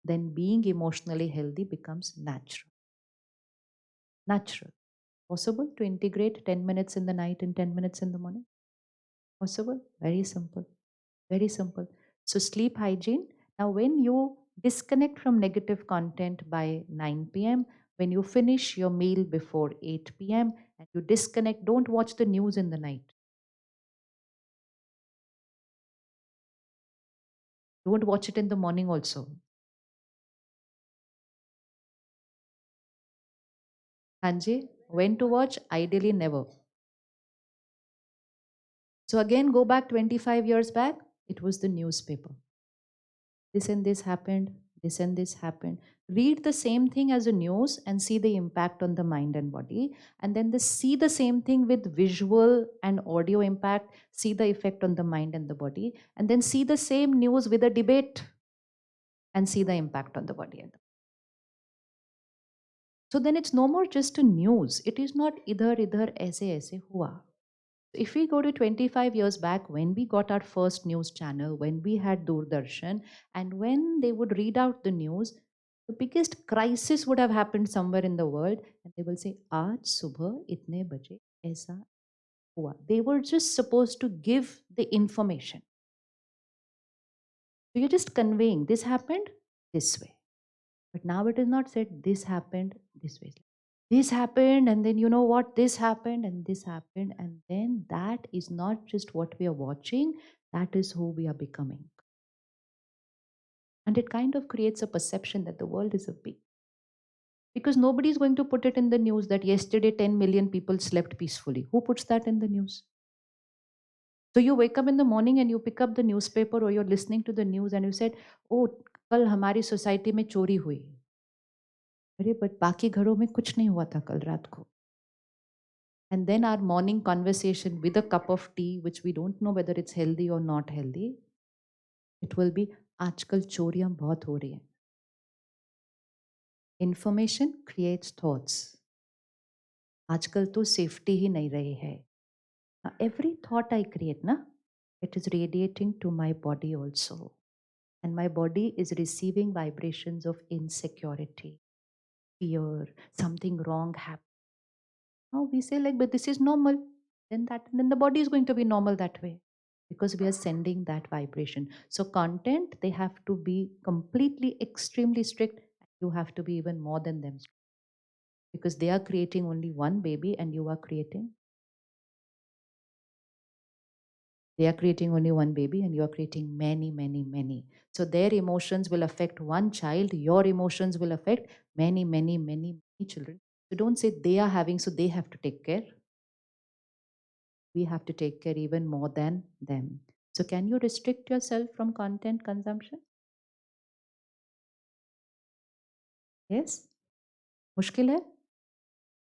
then being emotionally healthy becomes natural. Natural. Possible to integrate 10 minutes in the night and 10 minutes in the morning? Possible? Very simple. Very simple. So sleep hygiene. Now when you disconnect from negative content by 9 p.m., when you finish your meal before 8 p.m. and you disconnect, don't watch the news in the night. Don't watch it in the morning also. Hanji, when to watch? Ideally never. So again, go back 25 years back, it was the newspaper. This and this happened, this and this happened. Read the same thing as a news and see the impact on the mind and body. And then see the same thing with visual and audio impact, see the effect on the mind and the body. And then see the same news with a debate and see the impact on the body. So then it's no more just a news. It is not idhar aise hua. If we go to 25 years back, when we got our first news channel, when we had Doordarshan, and when they would read out the news, the biggest crisis would have happened somewhere in the world, and they will say, Aaj subah itne baje aisa hua. They were just supposed to give the information. So you're just conveying, this happened this way. But now it is not said, this happened this way. This happened, and then you know what, this happened, and this happened, and then that is not just what we are watching, that is who we are becoming. And it kind of creates a perception that the world is a big. Because nobody is going to put it in the news that yesterday 10 million people slept peacefully. Who puts that in the news? So you wake up in the morning and you pick up the newspaper or you're listening to the news and you said, oh, कल हमारी society में चोरी हुई. अरे but बाकी घरों में कुछ नहीं हुआ था कल रात को. And then our morning conversation with a cup of tea, which we don't know whether it's healthy or not healthy, it will be, आजकल चोरियां बहुत हो रही हैं. Information creates thoughts. आजकल तो safety ही नहीं रही है. Now, every thought I create, na, it is radiating to my body also. And my body is receiving vibrations of insecurity, fear, something wrong happened. Now we say like, but this is normal. Then the body is going to be normal that way because we are sending that vibration. So content, they have to be completely extremely strict. You have to be even more than them because they are creating only one baby and you are creating They are creating only one baby and you are creating many, many, many. So their emotions will affect one child, your emotions will affect many, many, many, many children. So don't say they are having, so they have to take care. We have to take care even more than them. So can you restrict yourself from content consumption? Yes? मुश्किल है?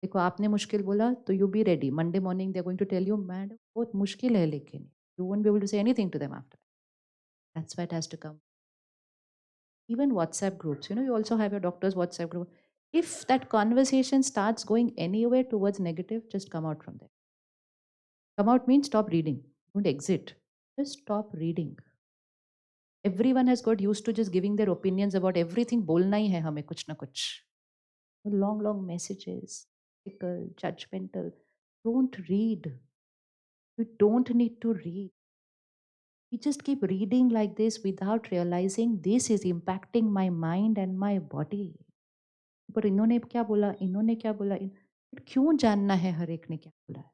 देखो आपने मुश्किल बोला तो you be ready. Monday morning they are going to tell you, madam बहुत मुश्किल है लेकिन you won't be able to say anything to them after. That's why it has to come. Even WhatsApp groups, you also have your doctor's WhatsApp group. If that conversation starts going anywhere towards negative, just come out from there. Come out means stop reading. Don't exit. Just stop reading. Everyone has got used to just giving their opinions about everything. बोलना ही है हमें कुछ ना कुछ. Long, long messages, critical, judgmental. Don't read. You don't need to read. We just keep reading like this without realizing this is impacting my mind and my body. पर इन्होंने क्या बोला, इन्होंने क्या बोला, क्यों जानना है हर एक ने क्या बोला है?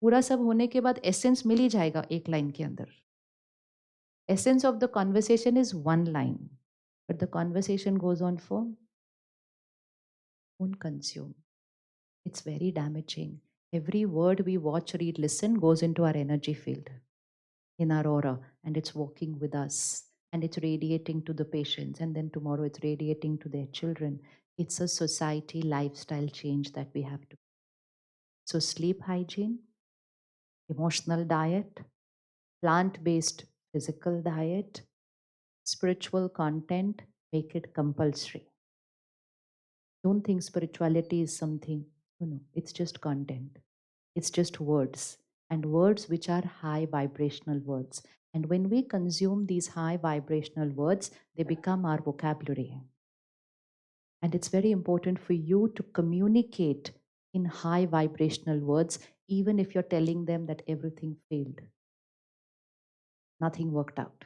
पूरा सब होने के बाद एसेंस मिल ही जाएगा एक लाइन के अंदर. Essence of the conversation is one line, but the conversation goes on for don't consume. It's very damaging. Every word we watch, read, listen goes into our energy field, in our aura, and it's walking with us, and it's radiating to the patients, and then tomorrow it's radiating to their children. It's a society lifestyle change that we have to. So sleep hygiene, emotional diet, plant-based physical diet, spiritual content, make it compulsory. Don't think spirituality is something, no, it's just content. It's just words, and words which are high vibrational words. And when we consume these high vibrational words, they become our vocabulary. And it's very important for you to communicate in high vibrational words, even if you're telling them that everything failed, nothing worked out.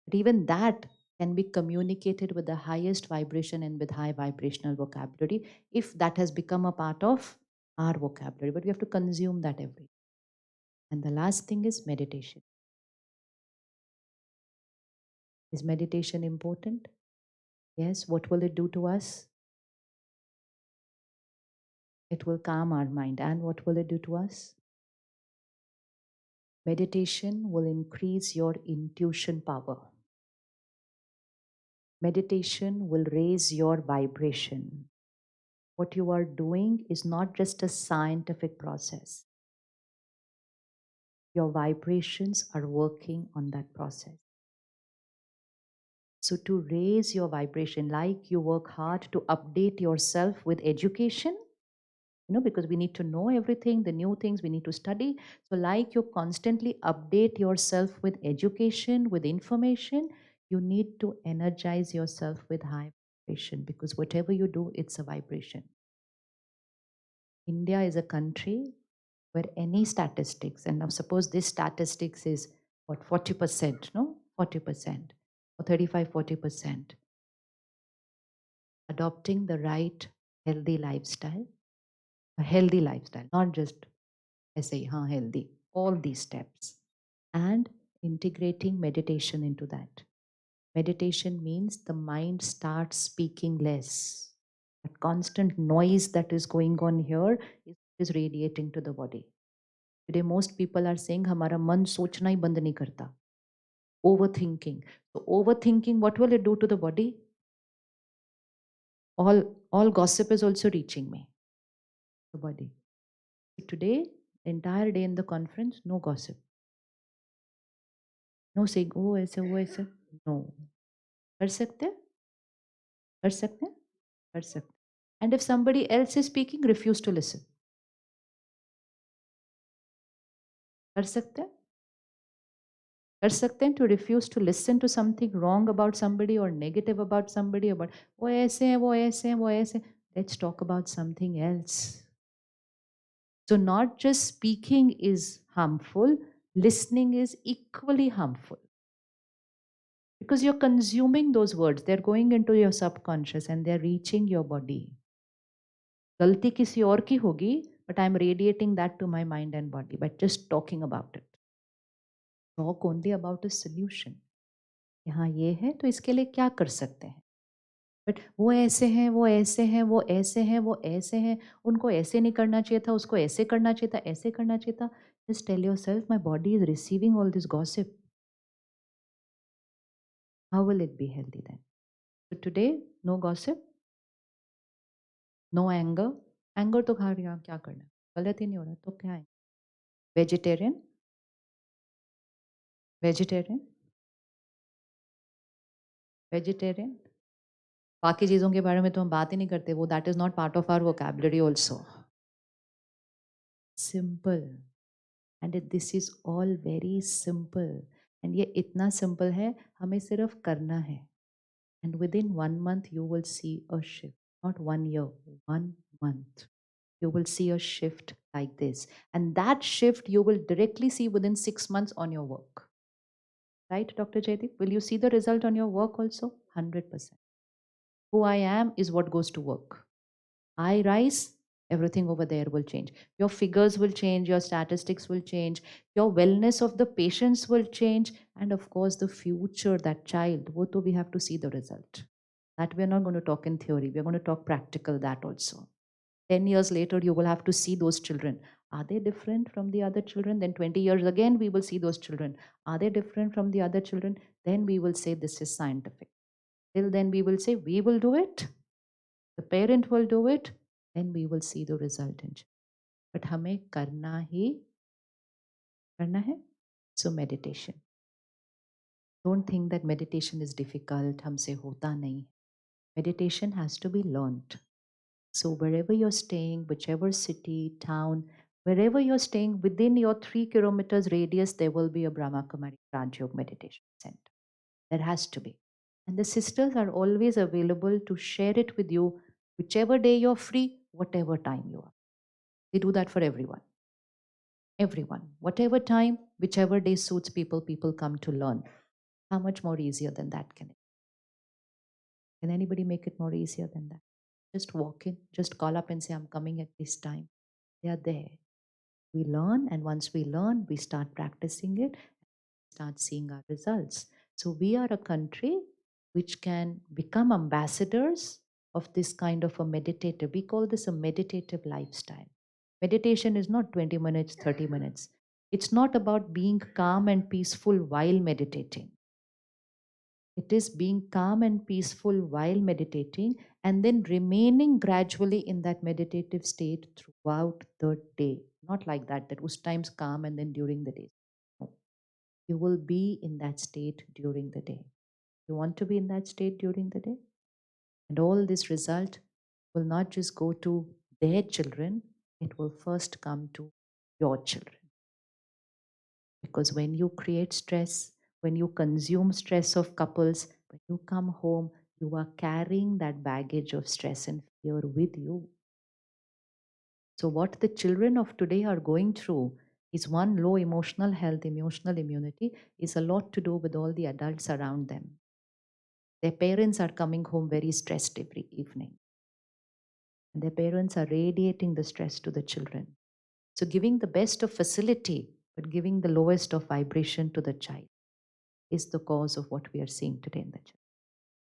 But even that can be communicated with the highest vibration and with high vibrational vocabulary if that has become a part of our vocabulary. But we have to consume that every day. And the last thing is meditation. Is meditation important? Yes. What will it do to us? It will calm our mind. And what will it do to us? Meditation will increase your intuition power. Meditation will raise your vibration. What you are doing is not just a scientific process. Your vibrations are working on that process. So to raise your vibration, like you work hard to update yourself with education, because we need to know everything, the new things we need to study. So like you constantly update yourself with education, with information, you need to energize yourself with high vibration, because whatever you do, it's a vibration. India is a country where any statistics, and now suppose this statistics is what, 40%, no? 40% or 35, 40%. Adopting the right healthy lifestyle, a healthy lifestyle, not just say, healthy, all these steps, and integrating meditation into that. Meditation means the mind starts speaking less. That constant noise that is going on here is radiating to the body. Today, most people are saying, "Hamara man sochna hi band nahi karta." Overthinking. So, overthinking, what will it do to the body? All gossip is also reaching me, the body. So today, the entire day in the conference, no gossip. No saying, oh, ऐसे, वो ऐसे. No. कर सकते हैं? कर सकते हैं? कर सकते हैं. And if somebody else is speaking, refuse to listen. कर सकते हैं? कर सकते हैं to refuse to listen to something wrong about somebody or negative about somebody, about वो ऐसे हैं, वो ऐसे हैं, वो ऐसे. Let's talk about something else. So not just speaking is harmful, listening is equally harmful. Because you're consuming those words, they're going into your subconscious and they're reaching your body. गलती किसी और की होगी, but I'm radiating that to my mind and body by just talking about it. talk only about a solution. यहाँ ये है तो इसके लिए क्या कर सकते हैं. बट वो ऐसे हैं, वो ऐसे हैं, वो ऐसे हैं, वो ऐसे हैं, उनको ऐसे नहीं करना चाहिए था, उसको ऐसे करना चाहिए था, ऐसे करना चाहिए था. Just tell yourself, my body is receiving all this gossip. How will it be healthy then? So today, no gossip, no anger. Anger तो खा रही क्या करना है? गलत ही नहीं हो रहा तो क्या है? Vegetarian, vegetarian, vegetarian. बाकी चीज़ों के बारे में तो हम बात ही नहीं करते, वो that is not part of our vocabulary also. Simple. And this is all very simple. And ये इतना simple है, हमें सिर्फ करना है. And within 1 month, you will see a shift. Not 1 year, 1 month. You will see a shift like this. And that shift you will directly see within 6 months on your work. Right, Dr. Jaideep? Will you see the result on your work also? 100%. Who I am is what goes to work. I rise, everything over there will change. Your figures will change, your statistics will change, your wellness of the patients will change, and of course, the future, that child, wo to we have to see the result. That we are not going to talk in theory, we are going to talk practical that also. 10 years later, you will have to see those children. Are they different from the other children? Then 20 years again, we will see those children. Are they different from the other children? Then we will say this is scientific. Till then, we will say we will do it. The parent will do it. Then we will see the result in children. But हमें करना है. So meditation. Don't think that meditation is difficult. हमसे होता नहीं. Meditation has to be learned. So wherever you're staying, whichever city, town, wherever you're staying, within your 3 kilometers radius, there will be a Brahma Kumari Raj Yoga Meditation Center. There has to be. And the sisters are always available to share it with you, whichever day you're free, whatever time you are. They do that for everyone. Everyone. Whatever time, whichever day suits people, people come to learn. How much more easier than that can it? Can anybody make it more easier than that? Just walk in, just call up and say, I'm coming at this time. They are there. We learn, and once we learn, we start practicing it, start seeing our results. So we are a country which can become ambassadors of this kind of a meditative, we call this a meditative lifestyle. Meditation is not 20 minutes, 30 minutes. It's not about being calm and peaceful while meditating. It is being calm and peaceful while meditating and then remaining gradually in that meditative state throughout the day. Not like that, that was times calm and then during the day. No. You will be in that state during the day. You want to be in that state during the day? And all this result will not just go to their children, it will first come to your children. Because when you create stress, when you consume stress of couples, when you come home, you are carrying that baggage of stress and fear with you. So, what the children of today are going through is one, low emotional health, emotional immunity, is a lot to do with all the adults around them. Their parents are coming home very stressed every evening. And their parents are radiating the stress to the children. So, giving the best of facility, but giving the lowest of vibration to the child is the cause of what we are seeing today in the children.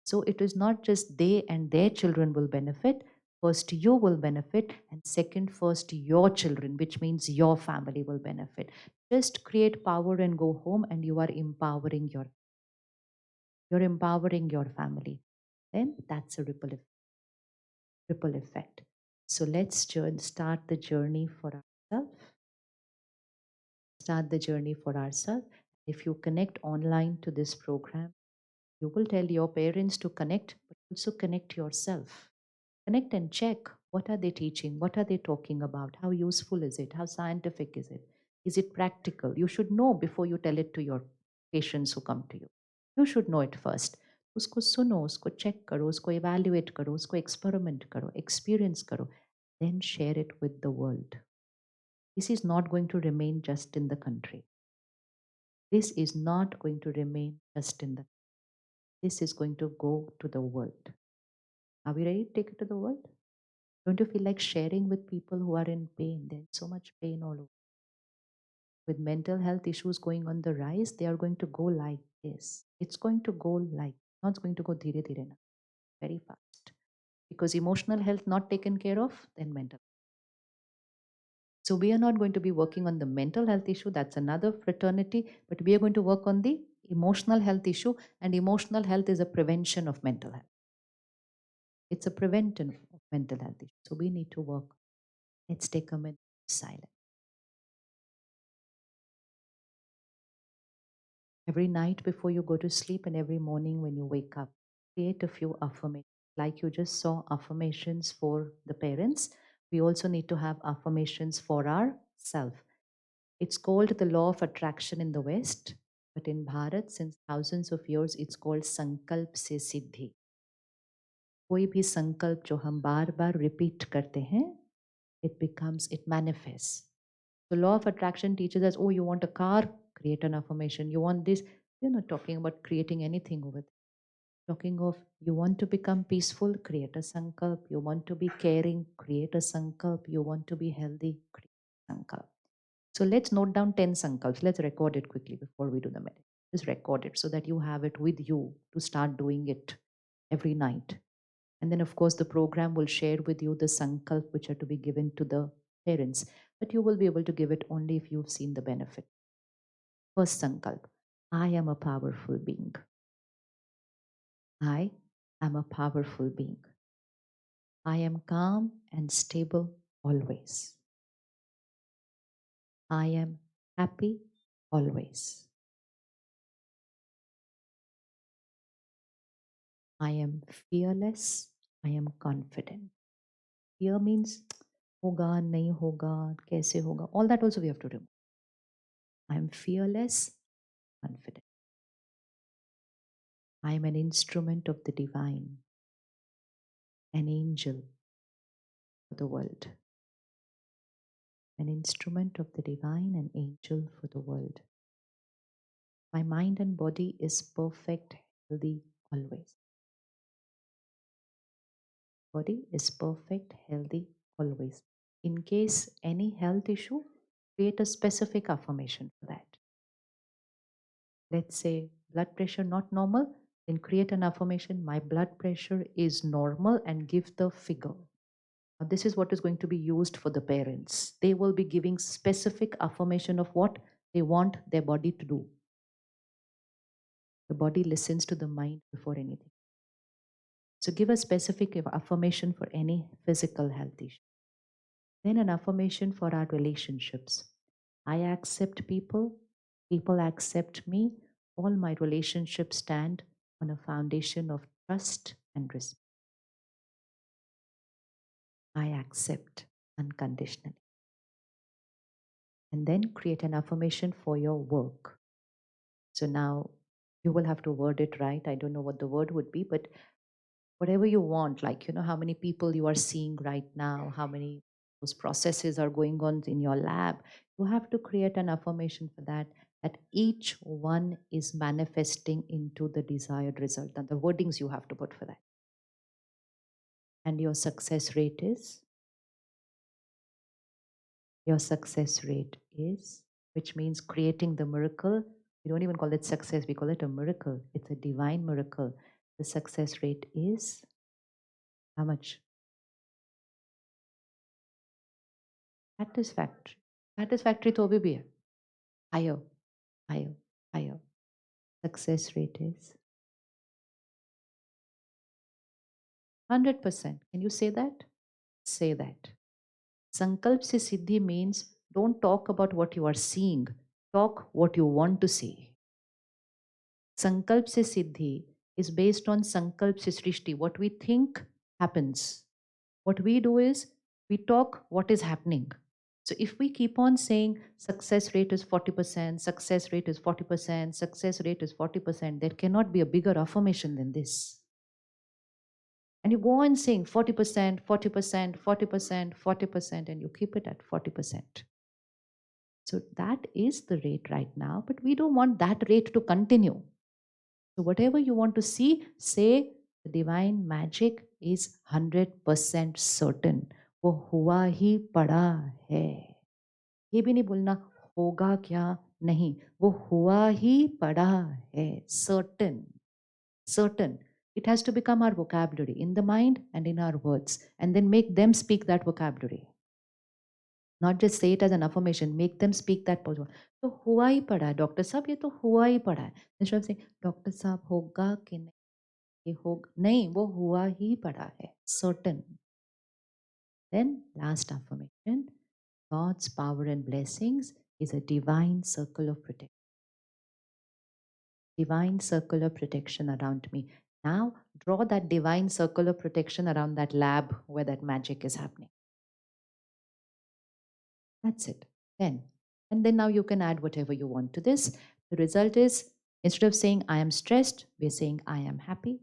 So it is not just they and their children will benefit. First, you will benefit, and second, first, your children, which means your family will benefit. Just create power and go home, and you are empowering your family. Then that's a ripple effect. So let's start the journey for ourselves. Start the journey for ourselves. If you connect online to this program, you will tell your parents to connect, but also connect yourself. Connect and check, what are they teaching? What are they talking about? How useful is it? How scientific is it? Is it practical? You should know before you tell it to your patients who come to you. You should know it first. उसको सुनो, उसको check करो, उसको evaluate करो, उसको experiment करो, experience करो. Then share it with the world. This is not going to remain just in the country. This is not going to remain just in the. This is going to go to the world. Are we ready to take it to the world? Don't you feel like sharing with people who are in pain? There's so much pain all over. with mental health issues going on the rise, they are going to go like this. It's going to go like, not going to go dhire dhire na, very fast. Because emotional health not taken care of, then mental. So we are not going to be working on the mental health issue. That's another fraternity, but we are going to work on the emotional health issue, and emotional health is a prevention of mental health. It's a prevention of mental health issue. So we need to work. Let's take a minute of silence. Every night before you go to sleep and every morning when you wake up, create a few affirmations. Like you just saw affirmations for the parents, we also need to have affirmations for ourselves. It's called the law of attraction in the West, but in Bharat, since thousands of years, it's called Sankalp se Siddhi. कोई भी संकल्प जो हम बार बार repeat करते हैं, it manifests. The law of attraction teaches us, oh, you want a car, create an affirmation. You want this, you're not talking about creating anything over there. Talking of, you want to become peaceful, create a sankalp. You want to be caring, create a sankalp. You want to be healthy, create a sankalp. So let's note down 10 sankalps. Let's record it quickly before we do the meditation. Just record it so that you have it with you to start doing it every night. And then, of course, the program will share with you the sankalp which are to be given to the parents. But you will be able to give it only if you've seen the benefit. First sankalp, I am a powerful being. I am a powerful being. I am calm and stable always. I am happy always. I am fearless. I am confident. Fear means hoga, nahi hoga, kaise hoga. All that also we have to remove. I am fearless, confident. I am an instrument of the divine, an angel for the world. An instrument of the divine, an angel for the world. My mind and body is perfect, healthy always. Body is perfect, healthy always. In case any health issue, create a specific affirmation for that. Let's say blood pressure not normal, then create an affirmation, my blood pressure is normal, and give the figure. Now this is what is going to be used for the parents. They will be giving specific affirmation of what they want their body to do. The body listens to the mind before anything. So give a specific affirmation for any physical health issue. Then an affirmation for our relationships. I accept people, people accept me. All my relationships stand on a foundation of trust and respect. I accept unconditionally. And then create an affirmation for your work. So now you will have to word it right. I don't know what the word would be, but whatever you want, like, how many people you are seeing right now, how many those processes are going on in your lab, you have to create an affirmation for that, that each one is manifesting into the desired result. And the wordings you have to put for that. And your success rate is, which means creating the miracle. We don't even call it success, we call it a miracle. It's a divine miracle. The success rate is how much? Satisfactory. Satisfactory to bhi bhi hai. Higher, higher, higher. Success rate is 100%. Can you say that? Say that. Sankalp se siddhi means don't talk about what you are seeing. Talk what you want to see. Sankalp se siddhi is based on Sankalp se srishti. What we think happens. What we do is we talk what is happening. So if we keep on saying success rate is 40%, success rate is 40%, success rate is 40%, there cannot be a bigger affirmation than this. And you go on saying 40%, 40%, 40%, 40%, and you keep it at 40%. So that is the rate right now, but we don't want that rate to continue. So whatever you want to see, say the divine magic is 100% certain. वो हुआ ही पड़ा है. ये भी नहीं बोलना होगा क्या नहीं, वो हुआ ही पड़ा है. Certain. It has to become our vocabulary in the mind and in our words, and then make them speak that vocabulary. Not just say it as an affirmation, make them speak that positive. तो हुआ ही पड़ा है doctor साहब, ये तो हुआ ही पड़ा है. Instead of saying डॉक्टर साहब होगा कि नहीं, ये होगा नहीं, वो हुआ ही पड़ा है. Certain. Then last affirmation, God's power and blessings is a divine circle of protection. Divine circle of protection around me. Now draw that divine circle of protection around that lab where that magic is happening. That's it. 10. And then now you can add whatever you want to this. The result is, instead of saying I am stressed, we're saying I am happy.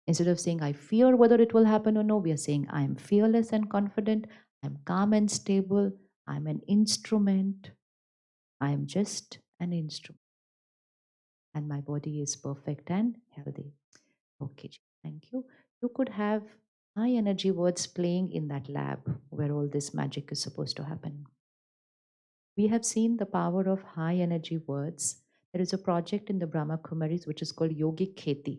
Instead of saying I fear whether it will happen or no, we are saying I am fearless and confident. I'm calm and stable. I'm an instrument. I am just an instrument. And my body is perfect and healthy. Okay, thank you. You could have high energy words playing in that lab where all this magic is supposed to happen. We have seen the power of high energy words. There is a project in the Brahma Kumaris which is called Yogic Kheti.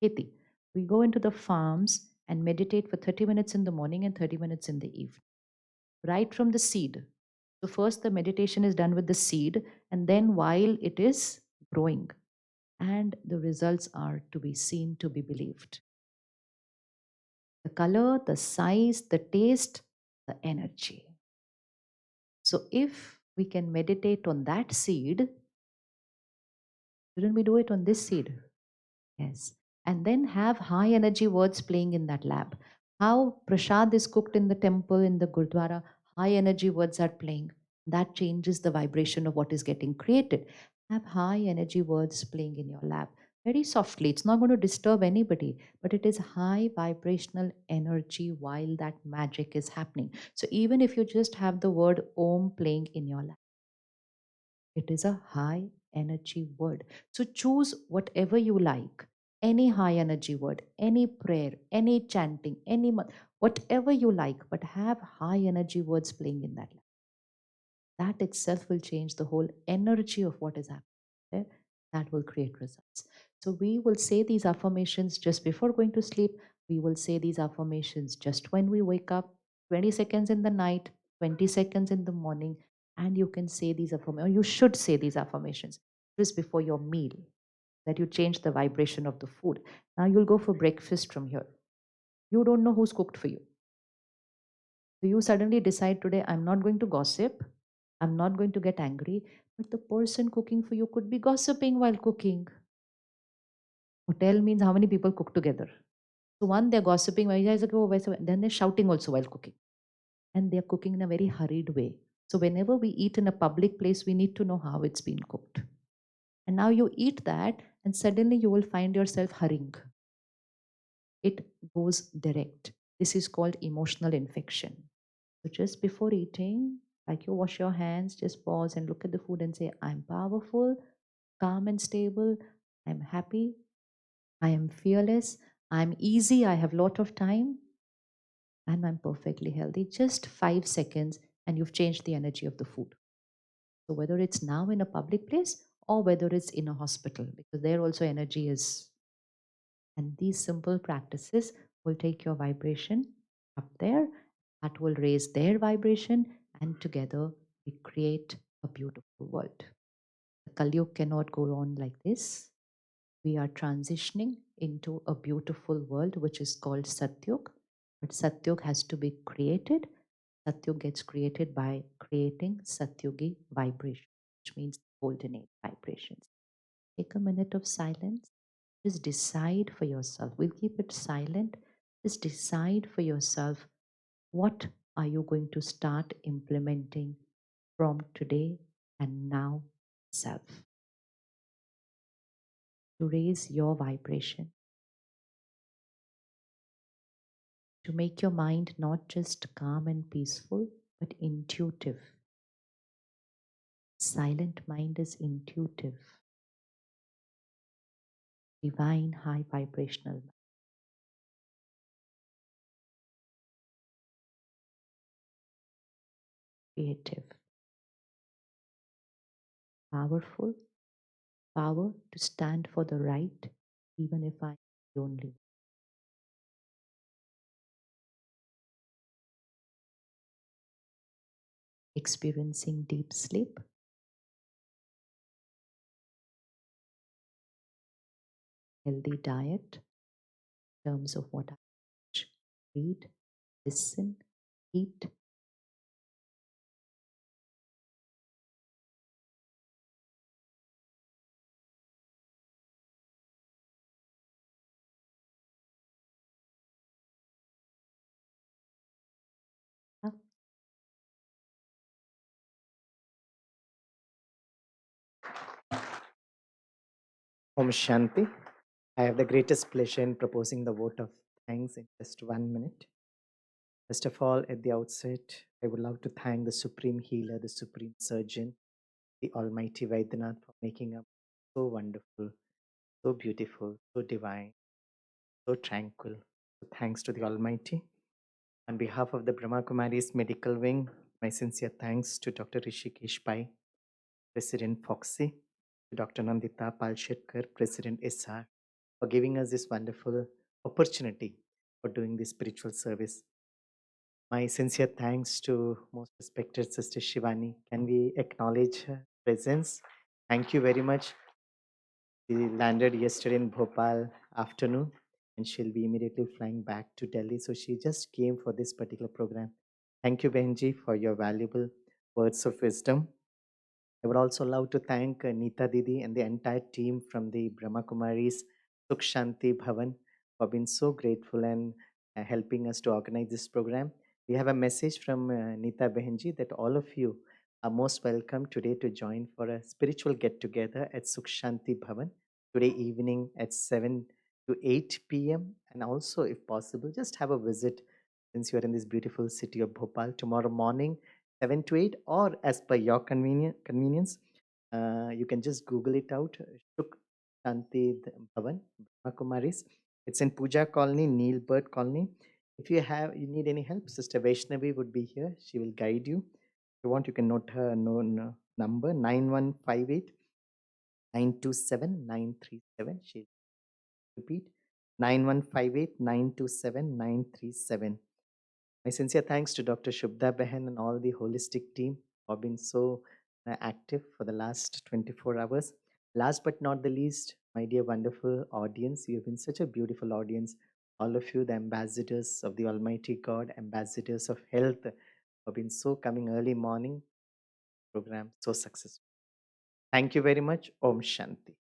Kheti. We go into the farms and meditate for 30 minutes in the morning and 30 minutes in the evening. Right from the seed. So first the meditation is done with the seed, and then while it is growing. And the results are to be seen, to be believed. The color, the size, the taste, the energy. So if we can meditate on that seed, shouldn't we do it on this seed? Yes. And then have high energy words playing in that lab. How prasad is cooked in the temple, in the gurdwara, high energy words are playing. That changes the vibration of what is getting created. Have high energy words playing in your lab. Very softly. It's not going to disturb anybody, but it is high vibrational energy while that magic is happening. So even if you just have the word Om playing in your lab, it is a high energy word. So choose whatever you like. Any high energy word, any prayer, any chanting, whatever you like, but have high energy words playing in that. That itself will change the whole energy of what is happening there. That will create results. So we will say these affirmations just before going to sleep. We will say these affirmations just when we wake up, 20 seconds in the night, 20 seconds in the morning, and you can say these affirmations, or you should say these affirmations just before your meal, that you change the vibration of the food. Now you'll go for breakfast from here. You don't know who's cooked for you. So you suddenly decide today, I'm not going to gossip, I'm not going to get angry, but the person cooking for you could be gossiping while cooking. Hotel means how many people cook together. So one, they're gossiping, then they're shouting also while cooking. And they're cooking in a very hurried way. So whenever we eat in a public place, we need to know how it's been cooked. And now you eat that, and suddenly you will find yourself hurrying. It goes direct. This is called emotional infection. So just before eating, like you wash your hands, just pause and look at the food and say, I'm powerful, calm and stable, I'm happy, I am fearless, I'm easy, I have lot of time, and I'm perfectly healthy. Just 5 seconds and you've changed the energy of the food. So whether it's now in a public place or whether it's in a hospital, because there also energy is. And these simple practices will take your vibration up there. That will raise their vibration, and together we create a beautiful world. The Kalyug cannot go on like this. We are transitioning into a beautiful world which is called Satyug. But Satyug has to be created. Satyug gets created by creating Satyugi vibration, which means golden age vibrations. Take a minute of silence. Just decide for yourself. We'll keep it silent. Just decide for yourself, what are you going to start implementing from today and now itself to raise your vibration, to make your mind not just calm and peaceful, but intuitive. Silent mind is intuitive, divine, high vibrational, creative. powerful, power to stand for the right, even if I'm lonely. Experiencing deep sleep, healthy diet, in terms of what I watch, read, listen, eat. Huh? Om Shanti. I have the greatest pleasure in proposing the vote of thanks in just 1 minute. First of all, at the outset, I would love to thank the Supreme Healer, the Supreme Surgeon, the Almighty Vaidyanath for making up so wonderful, so beautiful, so divine, so tranquil. So thanks to the Almighty. On behalf of the Brahma Kumaris Medical Wing, my sincere thanks to Dr. Rishikesh Pai, President Foxy, to Dr. Nandita Palshetkar, President SR, for giving us this wonderful opportunity for doing this spiritual service. My sincere thanks to most respected Sister Shivani. Can we acknowledge her presence? Thank you very much. She landed yesterday in Bhopal afternoon and she'll be immediately flying back to Delhi. So she just came for this particular program. Thank you, Benji, for your valuable words of wisdom. I would also love to thank Neeta Didi and the entire team from the Brahma Kumaris Sukh Shanti Bhavan for being so grateful and helping us to organize this program. We have a message from Neeta Behenji that all of you are most welcome today to join for a spiritual get together at Sukh Shanti Bhavan today evening at 7 to 8 p.m. And also, if possible, just have a visit since you are in this beautiful city of Bhopal tomorrow morning 7 to 8, or as per your convenience. You can just Google it out. Shuk Shanti Bhavan, Brahma Kumaris. It's in Puja Colony, Neilbird Colony. If you need any help, Sister Vaishnavi would be here. She will guide you. If you want, you can note her number 9158 927 937. She'll repeat 9158 927 937. My sincere thanks to Dr. Shubda Behan and all the holistic team for being so active for the last 24 hours. Last but not the least, my dear wonderful audience, you have been such a beautiful audience. All of you, the ambassadors of the Almighty God, ambassadors of health, have been so coming early morning program, so successful. Thank you very much. Om Shanti.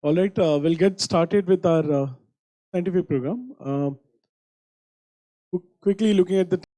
All right, we'll get started with our scientific program. Quickly looking at the